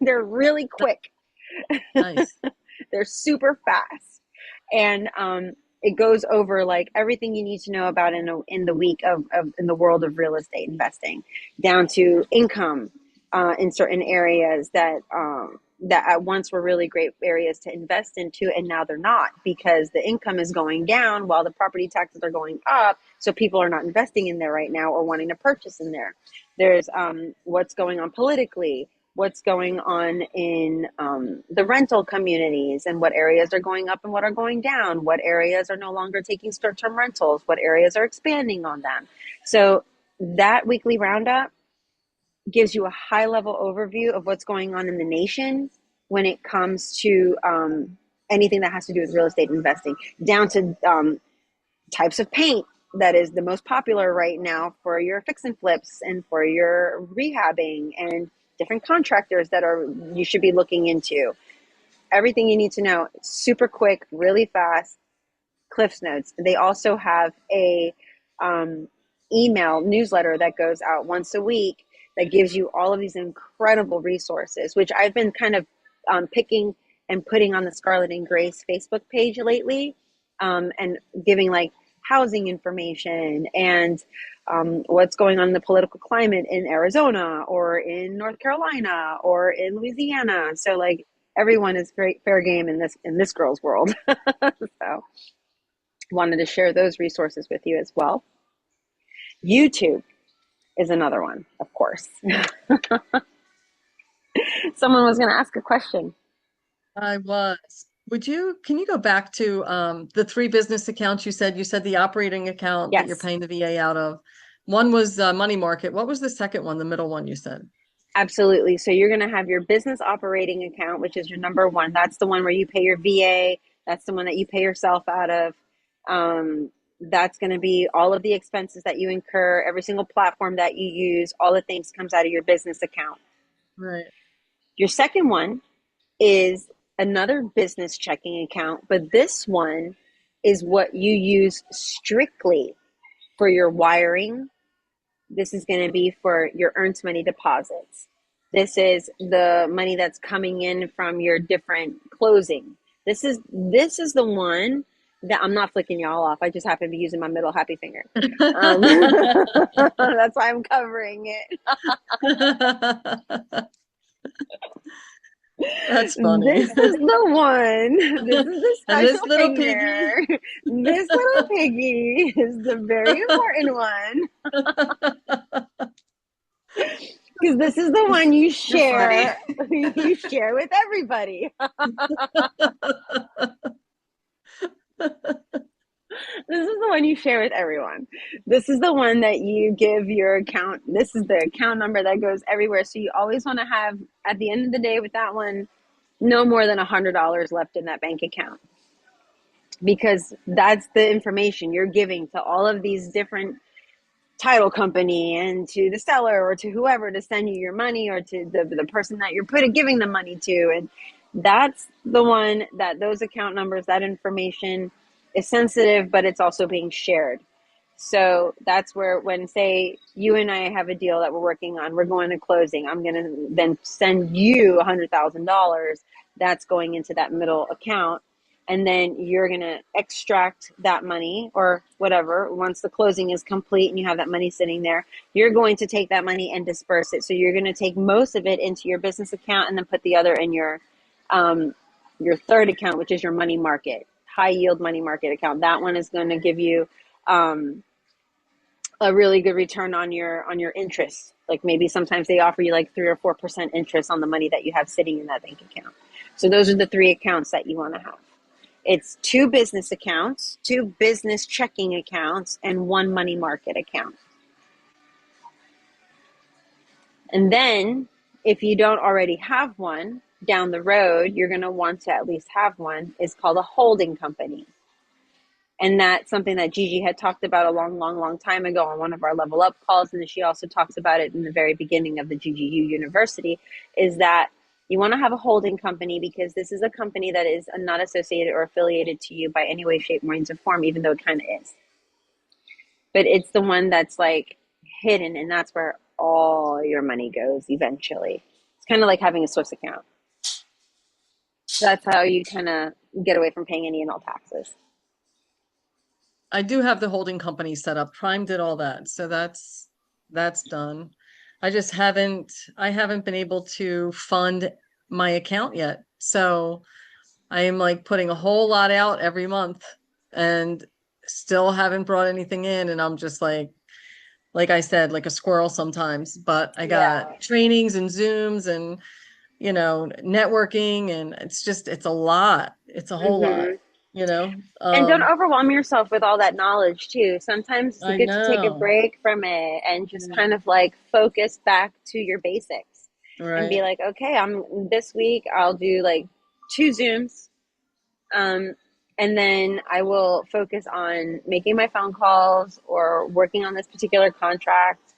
They're really quick. Nice. They're super fast. And it goes over like everything you need to know about in the week of in the world of real estate investing, down to income in certain areas that at once were really great areas to invest into, and now they're not, because the income is going down while the property taxes are going up. So people are not investing in there right now or wanting to purchase in there. There's what's going on politically, what's going on in the rental communities, and what areas are going up and what are going down, what areas are no longer taking short-term rentals, what areas are expanding on them. So that weekly roundup gives you a high-level overview of what's going on in the nation when it comes to anything that has to do with real estate investing, down to types of paint that is the most popular right now for your fix and flips and for your rehabbing, and different contractors that you should be looking into. Everything you need to know. It's super quick, really fast. Cliff's Notes. They also have a email newsletter that goes out once a week that gives you all of these incredible resources, which I've been kind of picking and putting on the Scarlet and Grace Facebook page lately, and giving like housing information and what's going on in the political climate in Arizona or in North Carolina or in Louisiana. So like everyone is very fair game in this girl's world. So wanted to share those resources with you as well. YouTube is another one, of course. Someone was going to ask a question. I was. Can you go back to the 3 business accounts you said? You said the operating account that you're Yes. paying the VA out of. One was money market. What was the second one, the middle one you said? Absolutely. So you're going to have your business operating account, which is your number one. That's the one where you pay your VA. That's the one that you pay yourself out of. That's going to be all of the expenses that you incur, every single platform that you use, all the things comes out of your business account. Right. Your second one is another business checking account, but this one is what you use strictly for your wiring. This is going to be for your earned money deposits. This is the money that's coming in from your different closing. This is the one that I'm not flicking y'all off. I just happen to be using my middle happy finger. That's why I'm covering it. That's funny. This is the one. This is the And this special little finger. piggy. This little piggy is the very important one. Because this is the one you share. You share with everybody. This is the one you share with everyone. This is the one that you give your account. This is the account number that goes everywhere. So you always want to have, at the end of the day with that one, no more than $100 left in that bank account, because that's the information you're giving to all of these different title company and to the seller or to whoever to send you your money, or to the person that you're giving the money to. And that's the one that those account numbers, that information is sensitive, but it's also being shared. So that's where, when say you and I have a deal that we're working on, we're going to closing, I'm going to then send you $100,000 that's going into that middle account. And then you're going to extract that money or whatever. Once the closing is complete and you have that money sitting there, you're going to take that money and disperse it. So you're going to take most of it into your business account and then put the other in your third account, which is your money market, high yield money market account. That one is going to give you a really good return on your interest. Like maybe sometimes they offer you like 3 or 4% interest on the money that you have sitting in that bank account. So those are the 3 accounts that you want to have. It's 2 business accounts, 2 business checking accounts, and 1 money market account. And then if you don't already have one, down the road, you're going to want to at least have one. It's called a holding company. And that's something that Gigi had talked about a long time ago on one of our Level Up calls. And she also talks about it in the very beginning of the GGU University, is that you want to have a holding company because this is a company that is not associated or affiliated to you by any way, shape, means, or form, even though it kind of is. But it's the one that's like hidden, and that's where all your money goes eventually. It's kind of like having a Swiss account. So that's how you kind of get away from paying any and all taxes. I do have the holding company set up. Prime did all that. So that's done. I haven't been able to fund my account yet. So I am like putting a whole lot out every month and still haven't brought anything in. And I'm just like I said, like a squirrel sometimes, but I got trainings and Zooms and, networking, and it's a lot. It's a whole lot, you know? And don't overwhelm yourself with all that knowledge too. Sometimes it's I good to take a know. break from it and just kind of like focus back to your basics and be Right. like, okay, this week I'll do like 2 Zooms. And then I will focus on making my phone calls or working on this particular contract,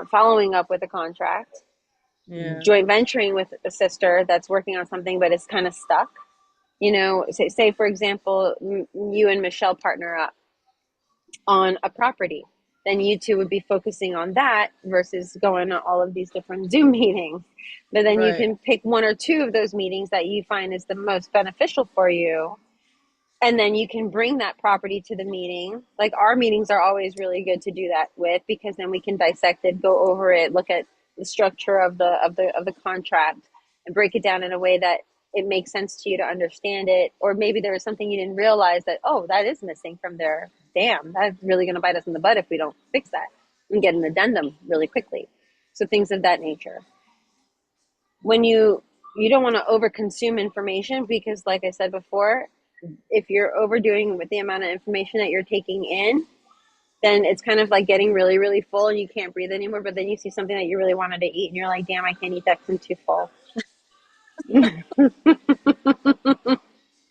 following up with a contract, Yeah. joint venturing with a sister that's working on something but is kind of stuck. Say for example, you and Michelle partner up on a property, then you two would be focusing on that versus going to all of these different Zoom meetings. But then you Right. can pick 1 or 2 of those meetings that you find is the most beneficial for you. And then you can bring that property to the meeting. Like our meetings are always really good to do that with, because then we can dissect it, go over it, look at the structure of the contract and break it down in a way that it makes sense to you to understand it. Or maybe there was something you didn't realize that, oh, that is missing from there. Damn, that's really going to bite us in the butt if we don't fix that and get an addendum really quickly. So things of that nature. When you don't want to overconsume information, because like I said before, if you're overdoing with the amount of information that you're taking in, then it's kind of like getting really, really full and you can't breathe anymore. But then you see something that you really wanted to eat and you're like, damn, I can't eat that because I'm too full.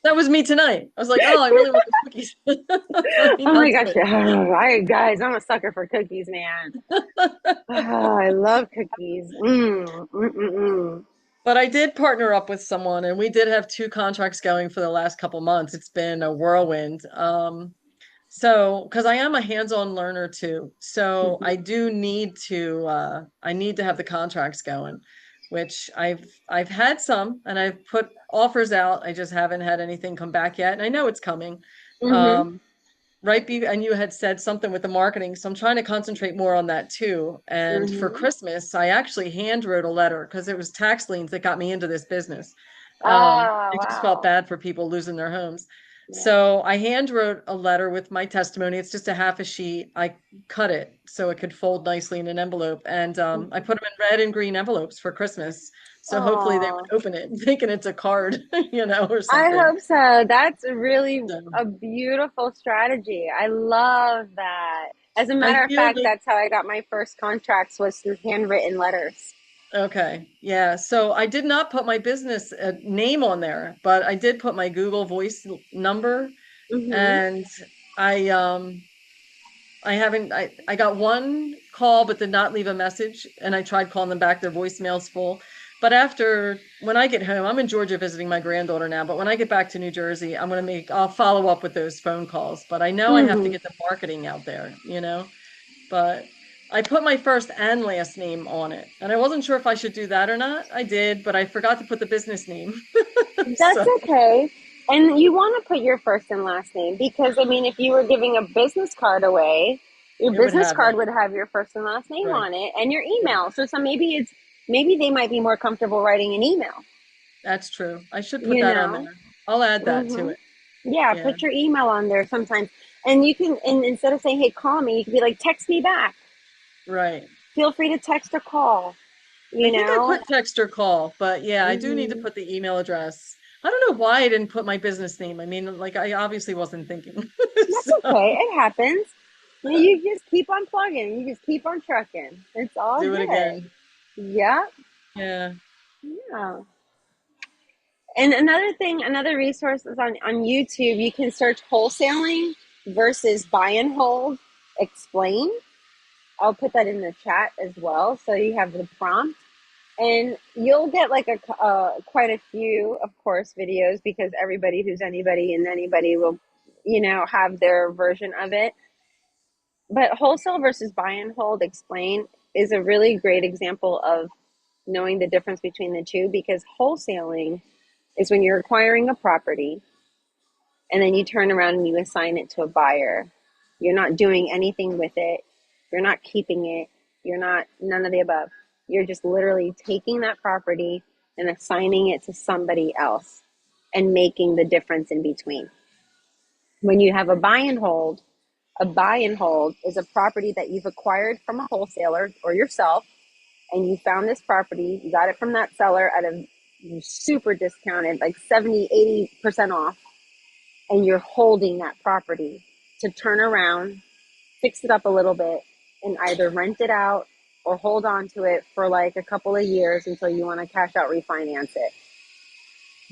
That was me tonight. I was like, oh, I really want the cookies. I mean, Oh my that's gosh. it. Guys, I'm a sucker for cookies, man. I love cookies. But I did partner up with someone, and we did have 2 contracts going for the last couple months. It's been a whirlwind. So because I am a hands-on learner too, so I do need to I need to have the contracts going, which I've had some, and I've put offers out. I just haven't had anything come back yet, and I know it's coming. Mm-hmm. Um, and you had said something with the marketing, so I'm trying to concentrate more on that too. And for Mm-hmm. Christmas, I actually hand wrote a letter because it was tax liens that got me into this business. Ah, I just felt wow. bad for people losing their homes. So I hand wrote a letter with my testimony. It's just a half a sheet. I cut it so it could fold nicely in an envelope. And I put them in red and green envelopes for Christmas. So hopefully they Oh, would open it thinking it's a card, or I something. hope so. That's really So a beautiful strategy. I love that. As a I matter of feel fact, like, that's how I got my first contracts was through handwritten letters. okay, yeah. So I did not put my business name on there, but I did put my Google Voice number. Mm-hmm. And I I haven't I got one call but did not leave a message, and I tried calling them back. Their voicemail's full. But after when I get home, I'm in Georgia visiting my granddaughter now, but when I get back to New Jersey, I'll follow up with those phone calls. But I know I have to Mm-hmm. get the marketing out there. But I put my first and last name on it, and I wasn't sure if I should do that or not. I did, but I forgot to put the business name. That's So okay. And you want to put your first and last name because, I mean, if you were giving a business card away, your it would business have card that. would have your first and last name Right. on it and your email. So maybe they might be more comfortable writing an email, That's true. I should put you that on know? there. I'll add that to hmm it. Yeah, Yeah. put your email on there sometimes. And and instead of saying, hey, call me, you can be like, text me back. Right. Feel free to text or call, I you think I know? put text or call, but yeah, I do need to hmm put the email address. I don't know why I didn't put my business name. I mean, like I obviously wasn't thinking. That's So okay. It happens. You just keep on plugging. You just keep on trucking. It's all do it good. again. Yeah. Yeah. Yeah. And another resource is on YouTube. You can search wholesaling versus buy and hold explain. I'll put that in the chat as well. So you have the prompt and you'll get like quite a few, of course, videos because everybody who's anybody and anybody will, have their version of it. But wholesale versus buy and hold explain is a really great example of knowing the difference between the two because wholesaling is when you're acquiring a property and then you turn around and you assign it to a buyer. You're not doing anything with it. You're not keeping it. You're not none of the above. You're just literally taking that property and assigning it to somebody else and making the difference in between. When you have a buy and hold is a property that you've acquired from a wholesaler or yourself, and you found this property, you got it from that seller at a super discounted, like 70, 80% off, and you're holding that property to turn around, fix it up a little bit, and either rent it out or hold on to it for like a couple of years until you want to cash out, refinance it.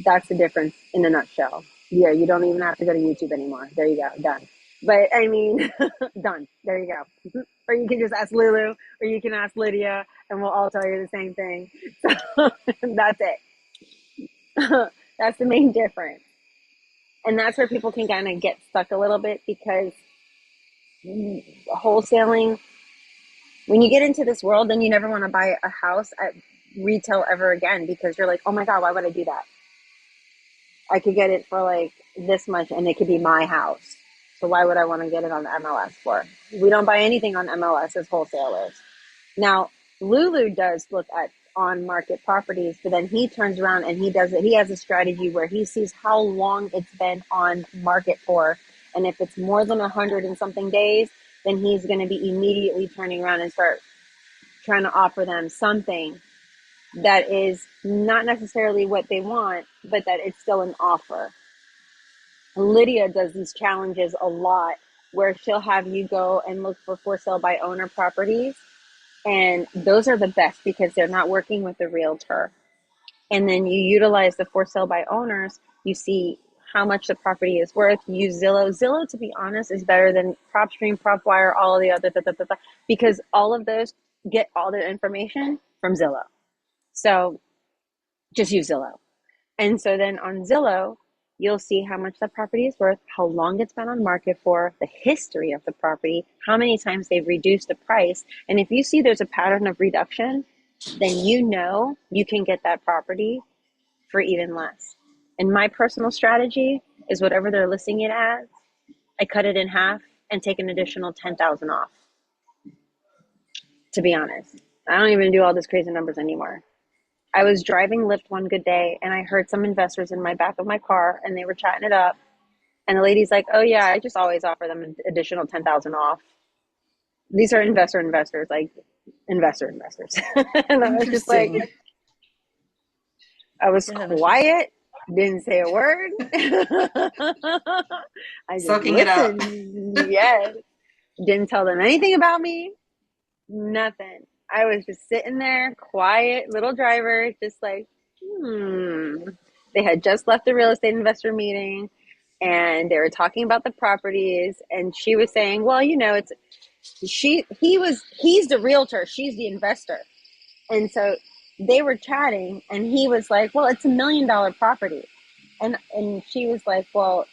That's the difference in a nutshell. Yeah, you don't even have to go to YouTube anymore. There you go, done. But I mean, done. There you go. Or you can just ask Lulu, or you can ask Lydia, and we'll all tell you the same thing. So that's it. That's the main difference. And that's where people can kind of get stuck a little bit because wholesaling, when you get into this world, then you never want to buy a house at retail ever again because you're like, oh my God, why would I do that? I could get it for like this much and it could be my house. So why would I want to get it on the MLS for? We don't buy anything on MLS as wholesalers. Now, Lulu does look at on market properties, but then he turns around and he does it. He has a strategy where he sees how long it's been on market for. And if it's more than 100 and something days, then he's going to be immediately turning around and start trying to offer them something that is not necessarily what they want, but that it's still an offer. Lydia does these challenges a lot where she'll have you go and look for sale by owner properties. And those are the best because they're not working with a realtor. And then you utilize the for sale by owners. You see how much the property is worth. You use Zillow. Zillow, to be honest, is better than PropStream, PropWire, all of the other, because all of those get all their information from Zillow. So just use Zillow. And so then on Zillow, you'll see how much the property is worth, how long it's been on market for, the history of the property, how many times they've reduced the price. And if you see there's a pattern of reduction, then you know you can get that property for even less. And my personal strategy is whatever they're listing it as, I cut it in half and take an additional 10,000 off. To be honest, I don't even do all this crazy numbers anymore. I was driving Lyft one good day and I heard some investors in my back of my car and they were chatting it up. And the lady's like, oh yeah, I just always offer them an additional 10,000 off. These are investors, like investors. And I was just like, Interesting. I was Yeah, no, she's quiet, didn't say a word. I just Soaking it up. listened. Yes. Didn't tell them anything about me. Nothing. I was just sitting there, quiet, little driver, just like, They had just left the real estate investor meeting and they were talking about the properties. And she was saying, well, he's the realtor, she's the investor. And so they were chatting and he was like, well, it's $1 million property. And she was like, well,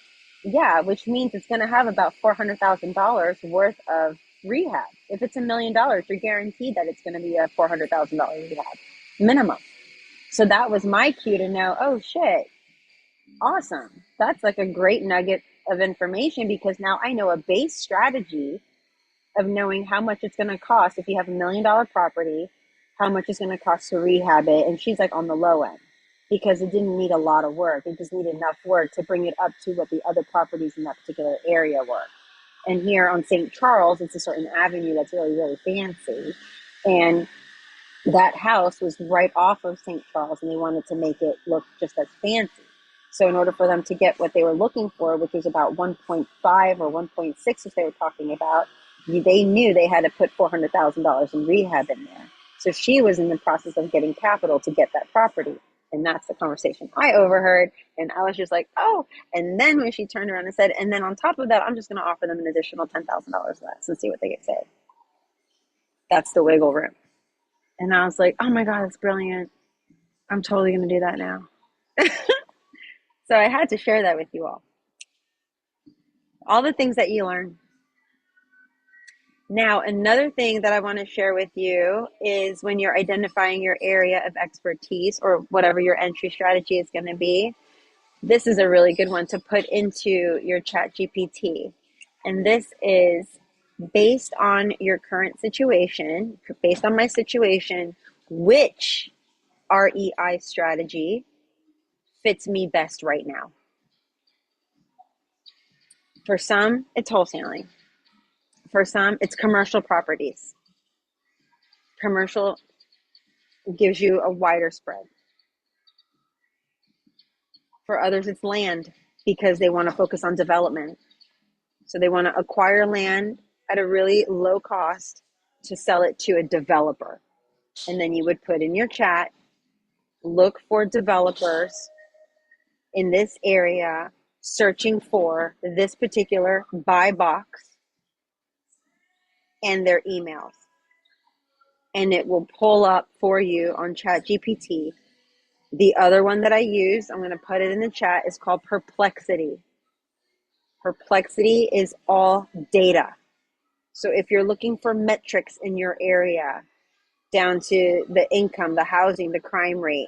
yeah, which means it's going to have about $400,000 worth of rehab. If it's $1 million, you're guaranteed that it's going to be a $400,000 rehab minimum. So that was my cue to know, oh shit, awesome. That's like a great nugget of information because now I know a base strategy of knowing how much it's going to cost if you have $1 million property, how much it's going to cost to rehab it. And she's like on the low end because it didn't need a lot of work. It just needed enough work to bring it up to what the other properties in that particular area were. And here on St. Charles, it's a certain avenue that's really, really fancy. And that house was right off of St. Charles and they wanted to make it look just as fancy. So in order for them to get what they were looking for, which was about 1.5 or 1.6, if they were talking about, they knew they had to put $400,000 in rehab in there. So she was in the process of getting capital to get that property. And that's the conversation I overheard. And I was just like, oh. And then when she turned around and said, and then on top of that, I'm just going to offer them an additional $10,000 less and see what they get say. That's the wiggle room. And I was like, oh my God, that's brilliant. I'm totally going to do that now. So I had to share that with you all. All the things that you learn. Now, another thing that I want to share with you is when you're identifying your area of expertise or whatever your entry strategy is going to be, this is a really good one to put into your chat GPT. And this is based on your current situation, based on my situation, which REI strategy fits me best right now. For some, it's wholesaling. For some, it's commercial properties. Commercial gives you a wider spread. For others, it's land because they want to focus on development. So they want to acquire land at a really low cost to sell it to a developer. And then you would put in your chat, look for developers in this area searching for this particular buy box and their emails. And it will pull up for you on ChatGPT. The other one that I use, I'm going to put it in the chat, is called Perplexity. Perplexity is all data. So if you're looking for metrics in your area, down to the income, the housing, the crime rate,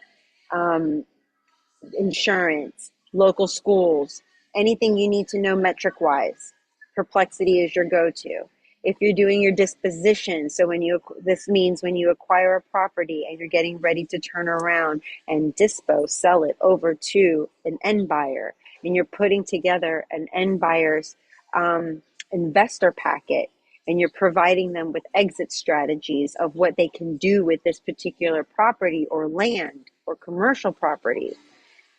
insurance, local schools, anything you need to know metric-wise, Perplexity is your go-to. If you're doing your disposition, so this means when you acquire a property and you're getting ready to turn around and sell it over to an end buyer, and you're putting together an end buyer's investor packet, and you're providing them with exit strategies of what they can do with this particular property or land or commercial property,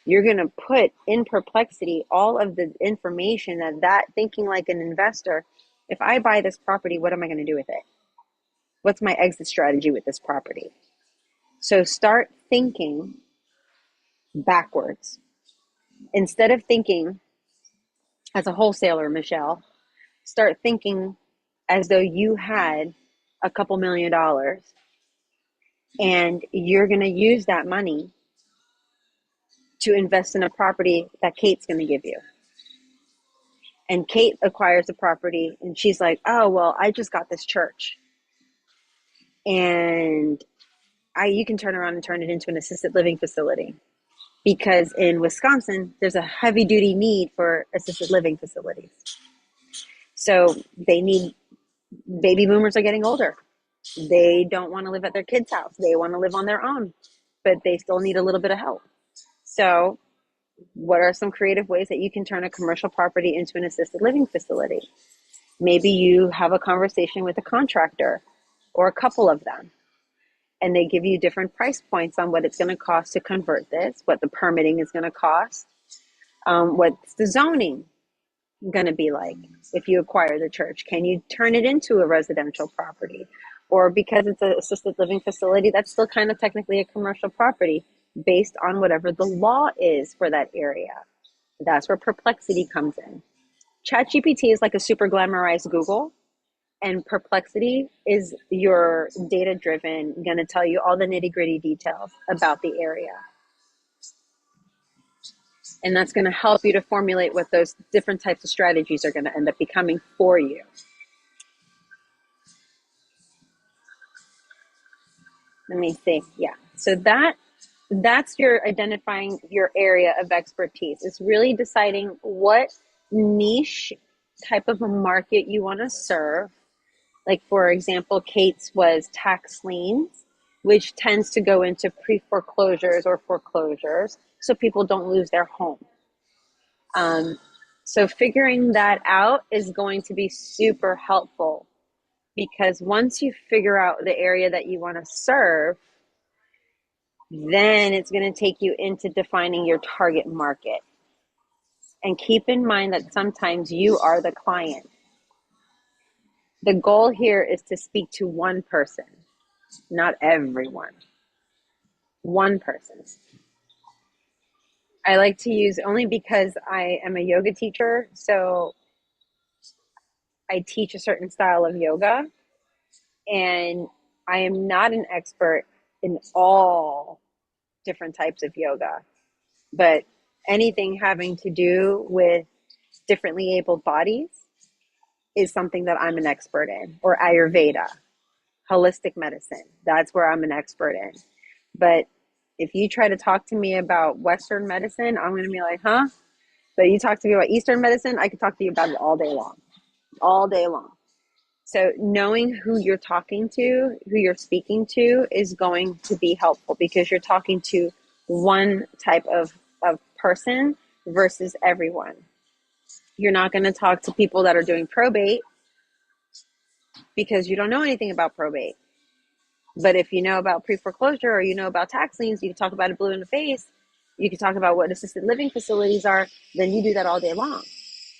you're going to put in Perplexity all of the information that thinking like an investor, if I buy this property, what am I going to do with it? What's my exit strategy with this property? So start thinking backwards. Instead of thinking as a wholesaler, Michelle, start thinking as though you had a couple $1,000,000 and you're going to use that money to invest in a property that Kate's going to give you. And Kate acquires the property and she's like, oh, well, I just got this church. And you can turn around and turn it into an assisted living facility. Because in Wisconsin, there's a heavy duty need for assisted living facilities. So baby boomers are getting older. They don't want to live at their kids' house. They want to live on their own, but they still need a little bit of help. So What are some creative ways that you can turn a commercial property into an assisted living facility? Maybe you have a conversation with a contractor or a couple of them, and they give you different price points on what it's going to cost to convert this, what the permitting is going to cost, what's the zoning going to be like if you acquire the church. Can you turn it into a residential property? Or because it's an assisted living facility, that's still kind of technically a commercial property based on whatever the law is for that area. That's where Perplexity comes in. ChatGPT is like a super glamorized Google, and Perplexity is your data driven, going to tell you all the nitty gritty details about the area. And that's going to help you to formulate what those different types of strategies are going to end up becoming for you. Let me see. Yeah. So that's your identifying your area of expertise. It's really deciding what niche type of a market you want to serve. Like, for example, Kate's was tax liens, which tends to go into pre-foreclosures or foreclosures, so people don't lose their home. So figuring that out is going to be super helpful, because once you figure out the area that you want to serve, then it's going to take you into defining your target market. And keep in mind that sometimes you are the client. The goal here is to speak to one person, not everyone. One person. I like to use, only because I am a yoga teacher, so I teach a certain style of yoga, and I am not an expert in all different types of yoga, but anything having to do with differently abled bodies is something that I'm an expert in, or Ayurveda, holistic medicine. That's where I'm an expert in. But if you try to talk to me about Western medicine, I'm going to be like, huh? But you talk to me about Eastern medicine, I could talk to you about it all day long, all day long. So knowing who you're talking to, who you're speaking to, is going to be helpful, because you're talking to one type of person versus everyone. You're not going to talk to people that are doing probate, because you don't know anything about probate. But if you know about pre-foreclosure, or you know about tax liens, you can talk about it blue in the face. You can talk about what assisted living facilities are. Then you do that all day long.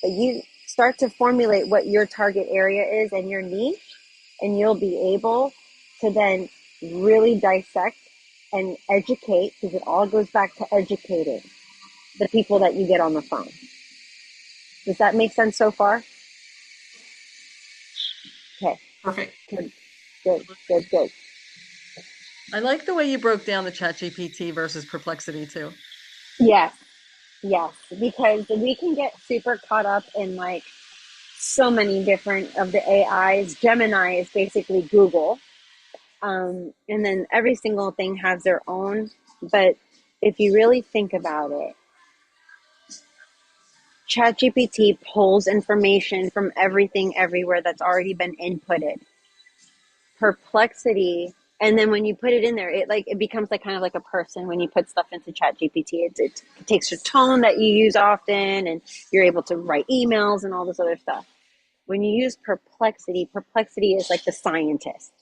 But you start to formulate what your target area is and your niche, and you'll be able to then really dissect and educate, because it all goes back to educating the people that you get on the phone. Does that make sense so far? Okay. Perfect. Good. I like the way you broke down the ChatGPT versus Perplexity too. Yes, because we can get super caught up in like so many different of the AIs. Gemini is basically Google. And then every single thing has their own. But if you really think about it, ChatGPT pulls information from everything everywhere that's already been inputted. Perplexity, and then when you put it in there, it becomes like kind of like a person. When you put stuff into ChatGPT, it takes your tone that you use often, and you're able to write emails and all this other stuff. When you use Perplexity is like the scientist,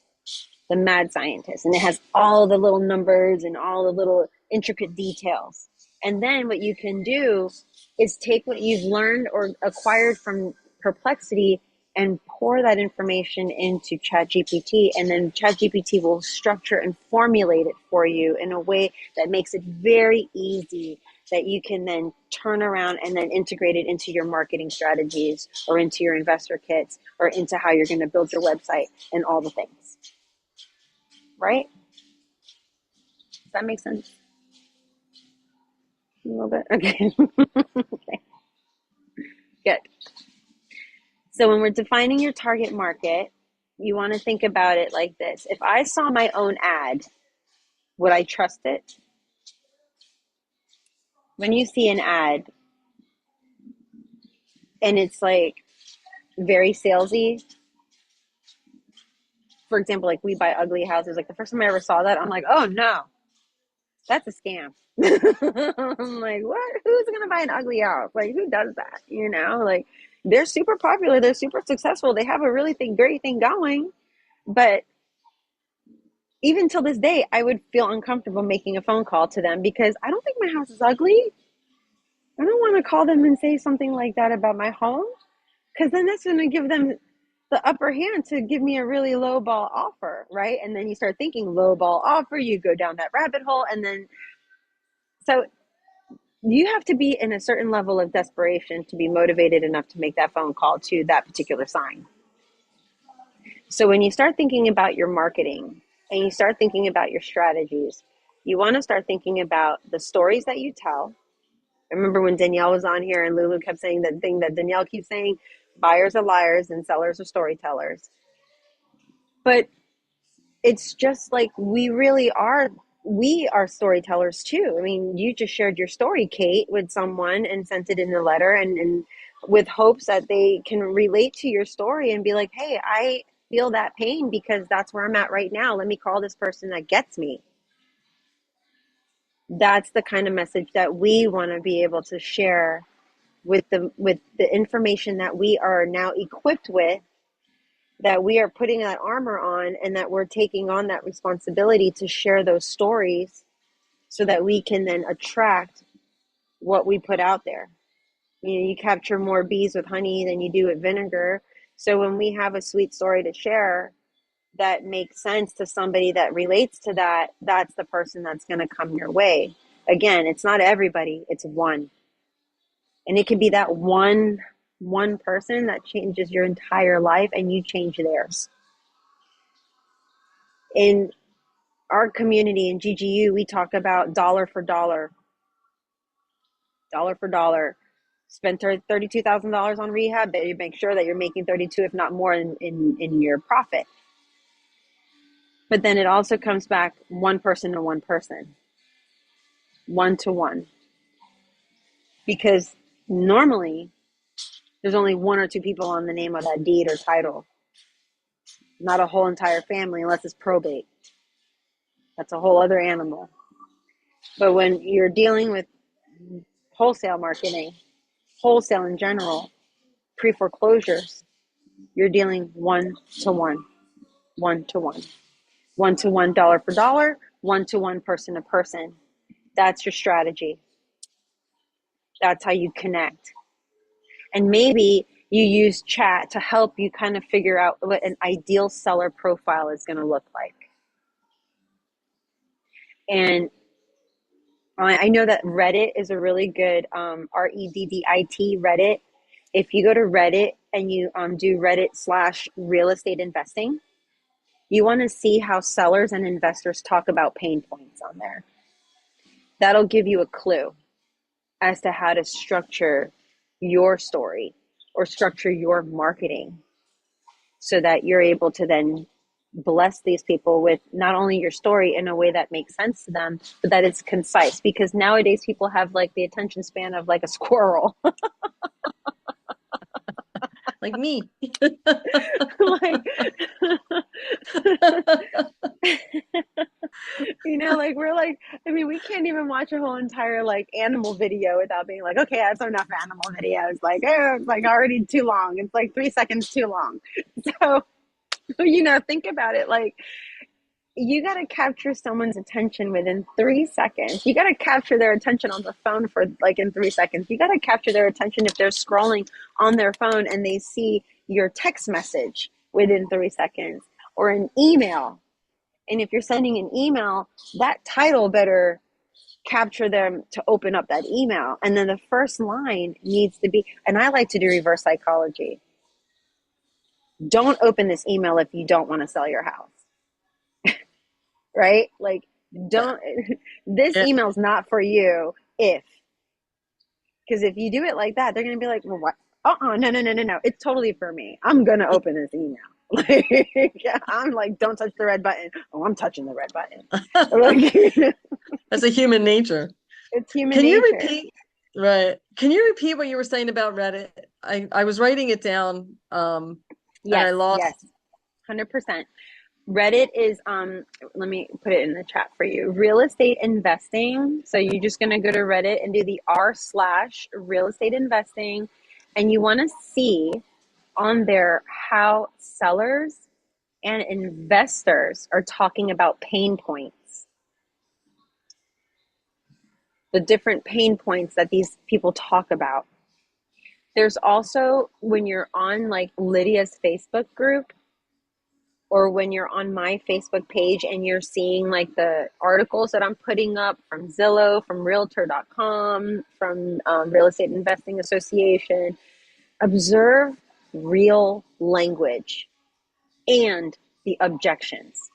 the mad scientist, and it has all the little numbers and all the little intricate details. And then what you can do is take what you've learned or acquired from Perplexity and pour that information into ChatGPT, and then ChatGPT will structure and formulate it for you in a way that makes it very easy, that you can then turn around and then integrate it into your marketing strategies, or into your investor kits, or into how you're going to build your website and all the things. Right? Does that make sense? A little bit? Okay. Okay. Good. So when we're defining your target market, you want to think about it like this. If I saw my own ad, would I trust it? When you see an ad and it's like very salesy, for example, like We Buy Ugly Houses, like the first time I ever saw that, I'm like, oh no. that's a scam. I'm like, what? Who's gonna buy an ugly house? Like, who does that? Like, they're super popular, they're super successful, they have a really great thing going, but even till this day, I would feel uncomfortable making a phone call to them because I don't think my house is ugly. I don't want to call them and say something like that about my home, because then that's going to give them the upper hand to give me a really low ball offer, right? And then you start thinking low ball offer, you go down that rabbit hole, and then so you have to be in a certain level of desperation to be motivated enough to make that phone call to that particular sign. So when you start thinking about your marketing and you start thinking about your strategies, you want to start thinking about the stories that you tell. I remember when Danielle was on here and Lulu kept saying that thing that Danielle keeps saying, buyers are liars and sellers are storytellers. But it's just like we are storytellers too. I mean, you just shared your story, Kate, with someone and sent it in a letter and with hopes that they can relate to your story and be like, hey, I feel that pain because that's where I'm at right now. Let me call this person that gets me. That's the kind of message that we want to be able to share with the information that we are now equipped with, that we are putting that armor on, and that we're taking on that responsibility to share those stories so that we can then attract what we put out there. You capture more bees with honey than you do with vinegar. So when we have a sweet story to share that makes sense to somebody that relates to that, that's the person that's going to come your way. Again, it's not everybody, it's one. And it can be that one person that changes your entire life and you change theirs. In our community in GGU, we talk about dollar for dollar. Dollar for dollar. Spend $32,000 on rehab, but you make sure that you're making 32, if not more, in your profit. But then it also comes back one person to one person, one to one. Because normally there's only one or two people on the name of that deed or title, not a whole entire family unless it's probate. That's a whole other animal. But when you're dealing with wholesale marketing, wholesale in general, pre-foreclosures, you're dealing one to one, one to one, one to one, dollar for dollar, one to one, person to person. That's your strategy. That's how you connect. And maybe you use chat to help you kind of figure out what an ideal seller profile is going to look like. And I know that Reddit is a really good, Reddit, Reddit. If you go to Reddit and you do Reddit/real estate investing, you want to see how sellers and investors talk about pain points on there. That'll give you a clue as to how to structure your story or structure your marketing so that you're able to then bless these people with not only your story in a way that makes sense to them, but that it's concise, because nowadays people have like the attention span of like a squirrel. Like me. Like, like we're like, I mean, we can't even watch a whole entire like animal video without being like, okay, that's enough animal videos. Like, it's like already too long. It's like 3 seconds too long. So, think about it. Like, you got to capture someone's attention within 3 seconds. You got to capture their attention on the phone for like in 3 seconds. You got to capture their attention if they're scrolling on their phone and they see your text message within 3 seconds or an email. And if you're sending an email, that title better capture them to open up that email. And then the first line needs to be, and I like to do reverse psychology. Don't open this email if you don't want to sell your house. Right? Like, this email's not for you because if you do it like that, they're going to be like, well, what? No. It's totally for me. I'm going to open this email. I'm like, don't touch the red button. Oh, I'm touching the red button. That's a human nature. It's human nature. You repeat? Right. Can you repeat what you were saying about Reddit? I was writing it down. Yes, and I lost. Yes, 100%. Reddit is let me put it in the chat for you. Real estate investing. So you're just gonna go to Reddit and do the r/real estate investing, and you want to see on there how sellers and investors are talking about pain points, the different pain points that these people talk about. There's also, when you're on like Lydia's Facebook group, or when you're on my Facebook page and you're seeing like the articles that I'm putting up from Zillow, from realtor.com, from Real Estate Investing Association, observe real language and the objections.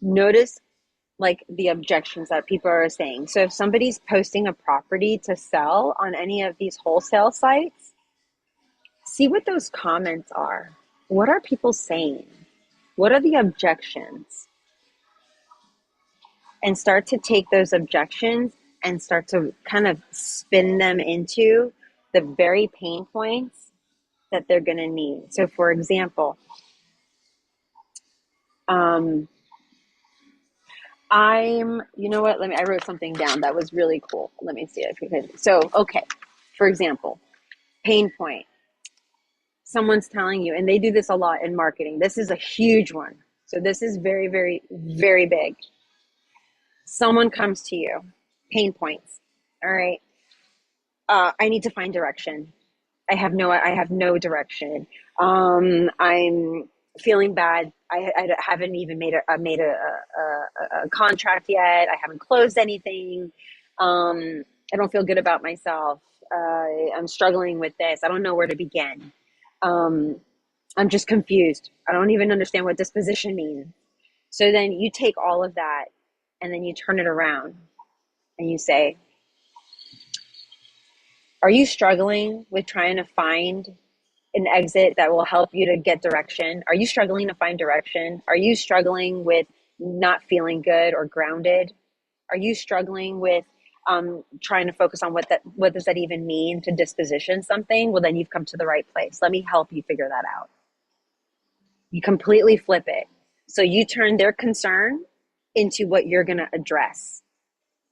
Notice like the objections that people are saying. So if somebody's posting a property to sell on any of these wholesale sites, see what those comments are. What are people saying? What are the objections? And start to take those objections and start to kind of spin them into the very pain points that they're going to need. So for example, you know what, I wrote something down that was really cool. Let me see if we could. So, okay, for example, pain point. Someone's telling you, and they do this a lot in marketing. This is a huge one. So this is very, very, very big. Someone comes to you, pain points. All right. I need to find direction. I have no direction. I'm feeling bad. I haven't even made a contract yet. I haven't closed anything. I don't feel good about myself. I'm struggling with this. I don't know where to begin. I'm just confused. I don't even understand what disposition means. So then you take all of that and then you turn it around and you say, are you struggling with trying to find an exit that will help you to get direction? Are you struggling to find direction? Are you struggling with not feeling good or grounded? Are you struggling with trying to focus on what does that even mean to disposition something? Well, then you've come to the right place. Let me help you figure that out. You completely flip it. So you turn their concern into what you're going to address.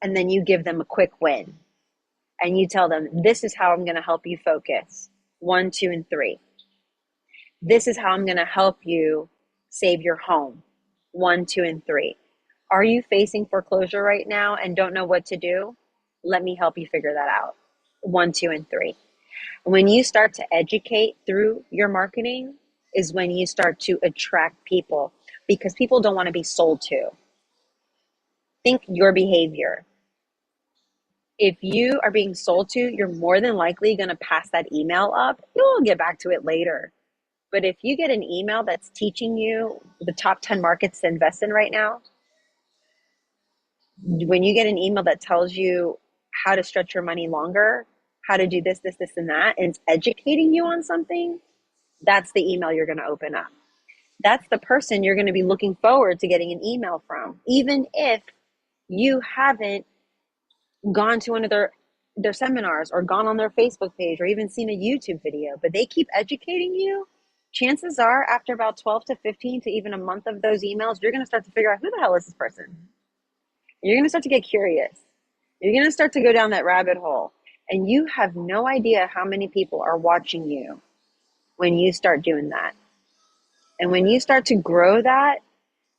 And then you give them a quick win. And you tell them, this is how I'm going to help you focus. 1, 2, and 3. This is how I'm going to help you save your home. 1, 2, and 3. Are you facing foreclosure right now and don't know what to do? Let me help you figure that out. 1, 2, and 3. When you start to educate through your marketing is when you start to attract people, because people don't want to be sold to. Think your behavior. If you are being sold to, you're more than likely going to pass that email up. You'll get back to it later. But if you get an email that's teaching you the top 10 markets to invest in right now, when you get an email that tells you how to stretch your money longer, how to do this, this, this, and that, and it's educating you on something, that's the email you're going to open up. That's the person you're going to be looking forward to getting an email from, even if you haven't gone to one of their seminars or gone on their Facebook page or even seen a YouTube video, but they keep educating you. Chances are after about 12 to 15 to even a month of those emails, you're going to start to figure out, who the hell is this person? You're going to start to get curious. You're going to start to go down that rabbit hole, and you have no idea how many people are watching you when you start doing that. And when you start to grow that,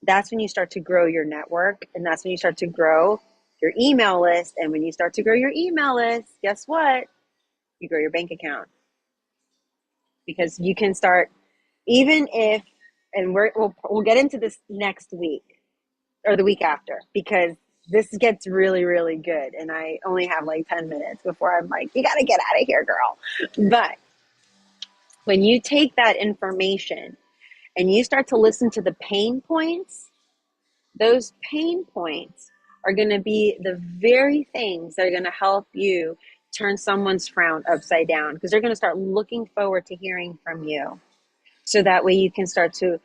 that's when you start to grow your network, and that's when you start to grow your email list. And when you start to grow your email list, guess what? You grow your bank account. Because you can start, even if, and we'll get into this next week or the week after, because this gets really, really good. And I only have like 10 minutes before I'm like, you got to get out of here, girl. But when you take that information and you start to listen to the pain points, those pain points are going to be the very things that are going to help you turn someone's frown upside down, because they're going to start looking forward to hearing from you. So that way you can start to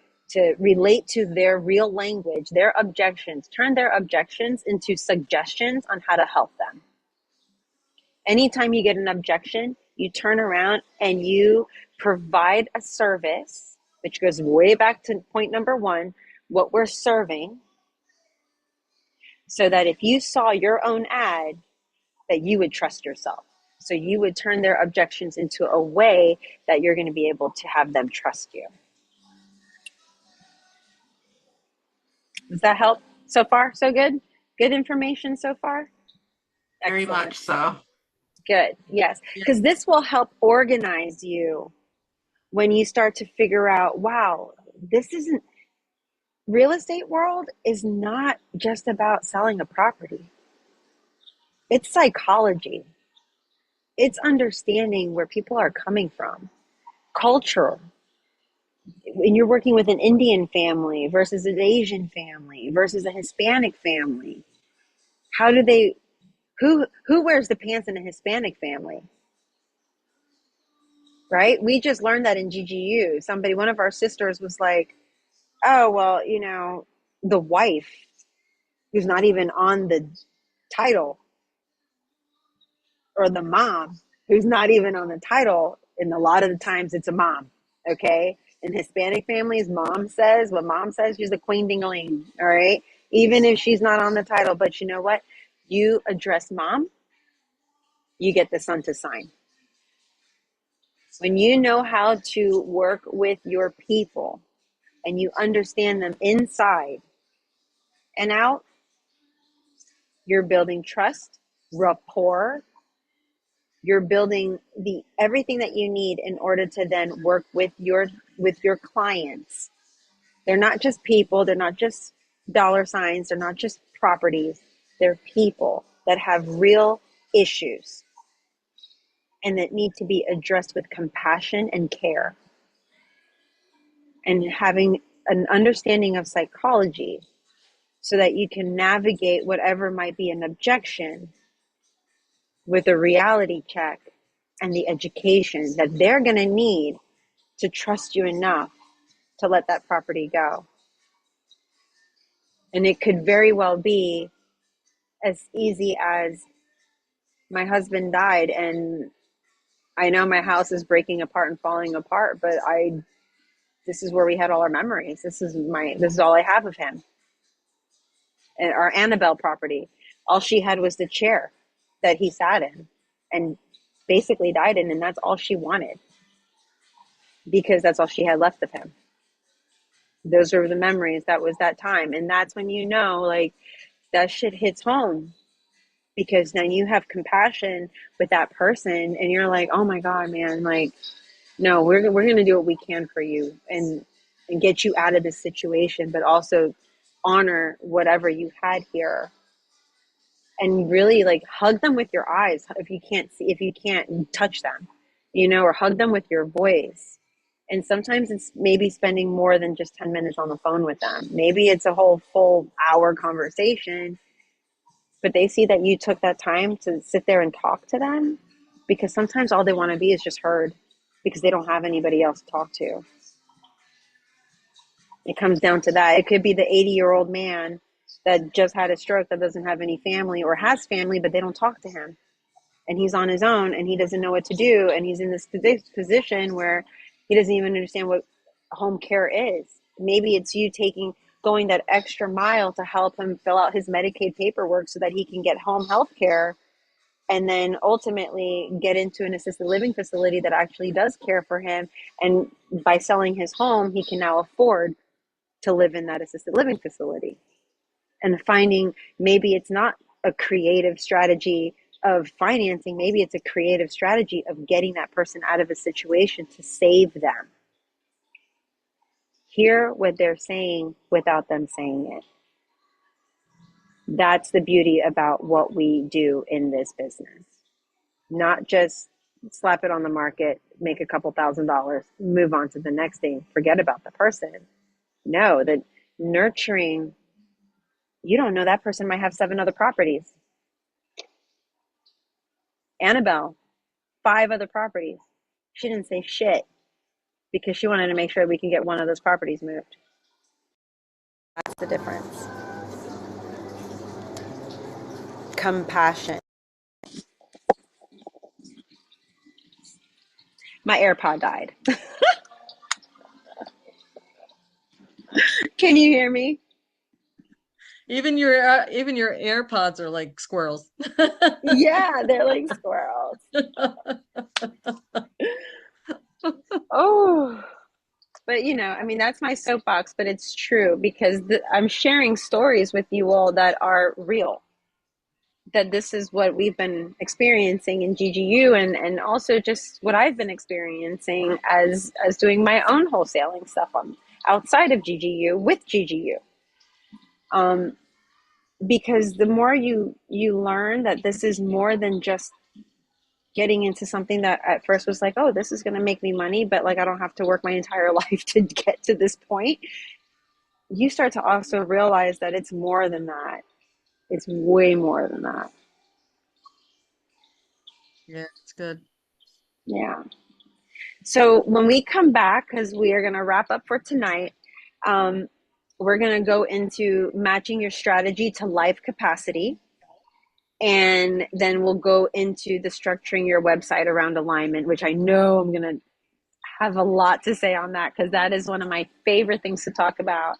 relate to their real language, their objections, turn their objections into suggestions on how to help them. Anytime you get an objection, you turn around and you provide a service which goes way back to point number one, what we're serving, so that if you saw your own ad, that you would trust yourself. So you would turn their objections into a way that you're going to be able to have them trust you. Does that help so far? So good? Good information so far? Very Excellent. much so. Good. Yes. Yeah. Because this will help organize you when you start to figure out, wow, this isn't, real estate world is not just about selling a property. It's psychology. It's understanding where people are coming from, culture. When you're working with an Indian family versus an Asian family versus a Hispanic family, how do they, who wears the pants in a Hispanic family? Right? We just learned that in GGU. One of our sisters was like, oh, well, the wife who's not even on the title, or the mom who's not even on the title, and a lot of the times it's a mom, okay? In Hispanic families, mom says what mom says. She's the queen ding-a-ling, all right? Even if she's not on the title, but you know what? You address mom, you get the son to sign. When you know how to work with your people and you understand them inside and out, you're building trust, rapport. You're building everything that you need in order to then work with your clients. They're not just people, they're not just dollar signs, they're not just properties. They're people that have real issues and that need to be addressed with compassion and care. And having an understanding of psychology so that you can navigate whatever might be an objection with a reality check and the education that they're going to need to trust you enough to let that property go. And it could very well be as easy as, my husband died and I know my house is breaking apart and falling apart, but this is where we had all our memories. This is all I have of him. And our Annabelle property, all she had was the chair that he sat in and basically died in, and that's all she wanted, because that's all she had left of him. Those were the memories. That was that time. And that's when like, that shit hits home, because then you have compassion with that person and you're like, oh my God, man, like, no, we're going to do what we can for you and get you out of this situation, but also honor whatever you had here, and really like hug them with your eyes. If you can't touch them, or hug them with your voice. And sometimes it's maybe spending more than just 10 minutes on the phone with them. Maybe it's a whole full hour conversation, but they see that you took that time to sit there and talk to them, because sometimes all they want to be is just heard, because they don't have anybody else to talk to. It comes down to that. It could be the 80-year-old man that just had a stroke, that doesn't have any family, or has family, but they don't talk to him. And he's on his own and he doesn't know what to do. And he's in this position where he doesn't even understand what home care is. Maybe it's you going that extra mile to help him fill out his Medicaid paperwork so that he can get home health care, and then ultimately get into an assisted living facility that actually does care for him. And by selling his home, he can now afford to live in that assisted living facility. And finding, maybe it's not a creative strategy of financing, maybe it's a creative strategy of getting that person out of a situation to save them. Hear what they're saying without them saying it. That's the beauty about what we do in this business. Not just slap it on the market, make a couple $1,000s, move on to the next thing, forget about the person. No, that nurturing, you don't know, that person might have 7 other properties. Annabelle, 5 other properties. She didn't say shit because she wanted to make sure we can get one of those properties moved. That's the difference. Compassion. My AirPod died. Can you hear me? Even your AirPods are like squirrels. Yeah, they're like squirrels. Oh, but I mean, that's my soapbox, but it's true because I'm sharing stories with you all that are real. That this is what we've been experiencing in GGU, and also just what I've been experiencing as doing my own wholesaling stuff on outside of GGU with GGU. Um, because the more you learn that this is more than just getting into something that at first was like, oh, this is going to make me money, but like I don't have to work my entire life to get to this point. You start to also realize that it's more than that. It's way more than that. Yeah, it's good. Yeah. So when we come back, because we are going to wrap up for tonight, um, we're going to go into matching your strategy to life capacity. And then we'll go into the structuring your website around alignment, which I know I'm going to have a lot to say on that because that is one of my favorite things to talk about.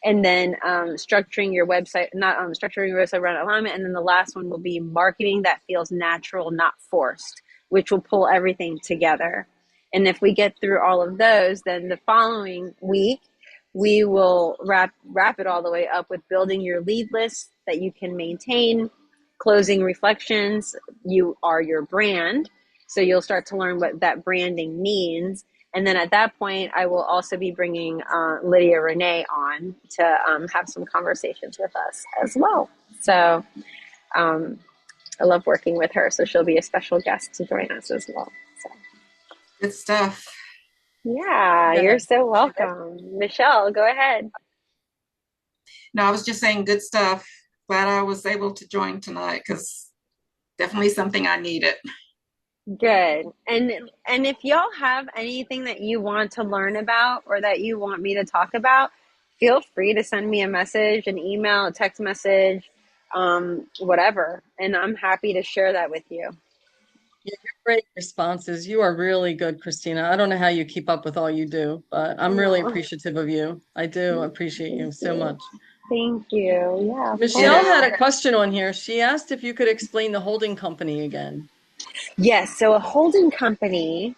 And then structuring your website, not structuring your website around alignment. And then the last one will be marketing that feels natural, not forced, which will pull everything together. And if we get through all of those, then the following week, we will wrap it all the way up with building your lead list that you can maintain, closing reflections. You are your brand. So you'll start to learn what that branding means. And then at that point, I will also be bringing Lydia Renee on to have some conversations with us as well. So I love working with her. So she'll be a special guest to join us as well. So. Good stuff. Yeah, Yeah. you're so welcome. Michelle, go ahead. No, I was just saying good stuff. Glad I was able to join tonight because definitely something I needed. Good. And if y'all have anything that you want to learn about or that you want me to talk about, feel free to send me a message, an email, a text message, whatever. And I'm happy to share that with you. Yeah, you're great responses. You are really good, Christina. I don't know how you keep up with all you do, but I'm really Oh, appreciative of you. I do appreciate you thank so you. much. Thank you. Yeah, of Michelle course. had a question on here. She asked if you could explain the holding company again. Yes, so a holding company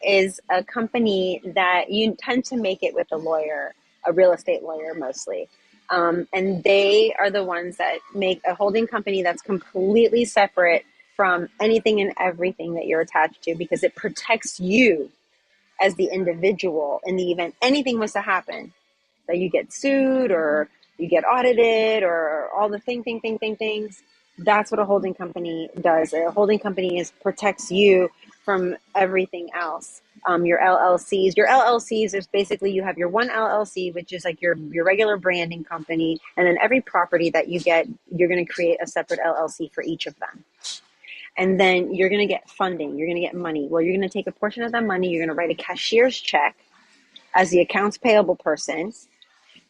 is a company that you tend to make it with a lawyer, a real estate lawyer mostly. And they are the ones that make a holding company that's completely separate from anything and everything that you're attached to because it protects you as the individual in the event anything was to happen, that you get sued or you get audited or all the things. That's what a holding company does. A holding company protects you from everything else. Your LLCs is basically you have your one LLC, which is like your regular branding company, and then every property that you get, you're going to create a separate LLC for each of them. And then you're going to get funding. You're going to get money. Well, you're going to take a portion of that money. You're going to write a cashier's check as the accounts payable person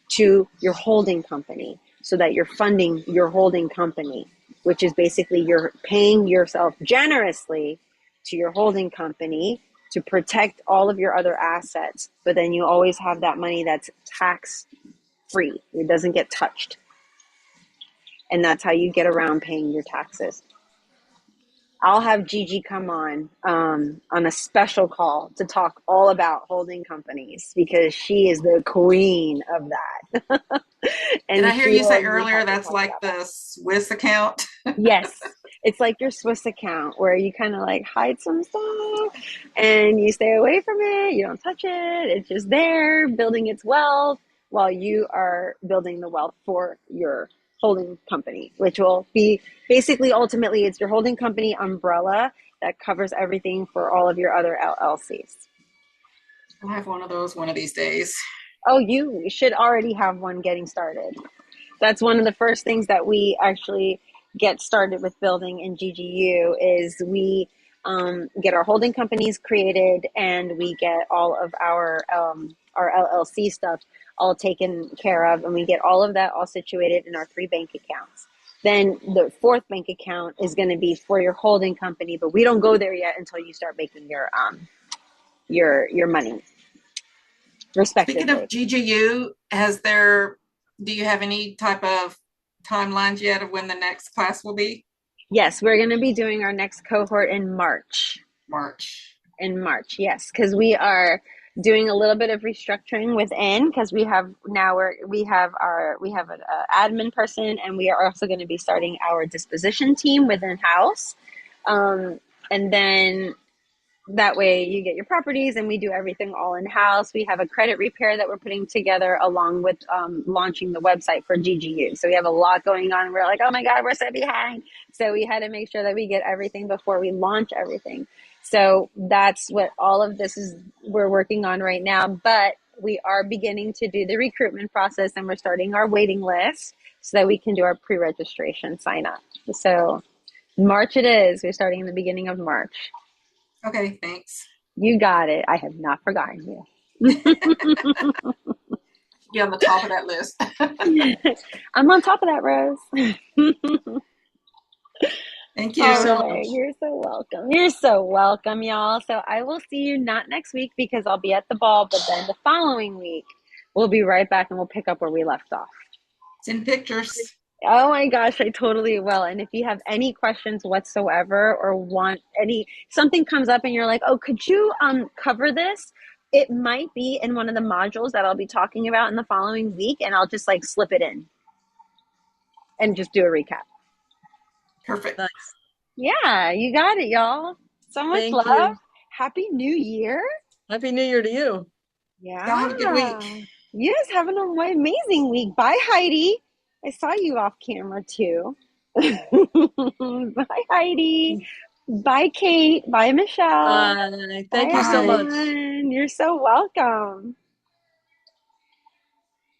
to your holding company so that you're funding your holding company, which is basically you're paying yourself generously to your holding company to protect all of your other assets. But then you always have that money that's tax free, it doesn't get touched. And that's how you get around paying your taxes. I'll have Gigi come on a special call to talk all about holding companies because she is the queen of that. Did And I hear she you will say know how earlier to that's talk like about that. the Swiss account? Yes, it's like your Swiss account where you kind of like hide some stuff and you stay away from it. You don't touch it. It's just there building its wealth while you are building the wealth for your holding company, which will be basically ultimately it's your holding company umbrella that covers everything for all of your other LLCs. I'll have one of those one of these days. Oh, you should already have one getting started. That's one of the first things that we actually get started with building in GGU is we get our holding companies created and we get all of our LLC stuff all taken care of, and we get all of that all situated in our 3 bank accounts. Then the 4th bank account is going to be for your holding company, but we don't go there yet until you start making your money. Speaking of respectively. GGU, do you have any type of timelines yet of when the next class will be? Yes, we're going to be doing our next cohort in March. March. In March, yes, because we are doing a little bit of restructuring within, because we have an admin person, and we are also going to be starting our disposition team within house, and then that way you get your properties and we do everything all in house. We have a credit repair that we're putting together along with launching the website for GGU. So we have a lot going on. We're like, oh my God, we're so behind. So we had to make sure that we get everything before we launch everything. So that's what all of this is we're working on right now. But we are beginning to do the recruitment process, and we're starting our waiting list so that we can do our pre-registration sign up. So March it is. We're starting in the beginning of March. Okay, thanks. You got it. I have not forgotten you. Be on the top of that list. I'm on top of that, Rose. Thank Thank you you. so All right. much. You're so welcome. You're so welcome, y'all. So I will see you not next week because I'll be at the ball, but then the following week, we'll be right back and we'll pick up where we left off. Send pictures. Oh my gosh, I totally will. And if you have any questions whatsoever or want something comes up and you're like, oh, could you cover this? It might be in one of the modules that I'll be talking about in the following week, and I'll just like slip it in and just do a recap. Perfect. Nice. Yeah, you got it, y'all. So much Thank love. you. Happy New Year. Happy New Year to you. Yeah. Y'all have a good week. Yes, have an amazing week. Bye, Heidi. I saw you off camera too. Bye, Heidi. Bye, Kate. Bye, Michelle. Bye. Bye, Thank you so Bye. much. everyone. You're so welcome.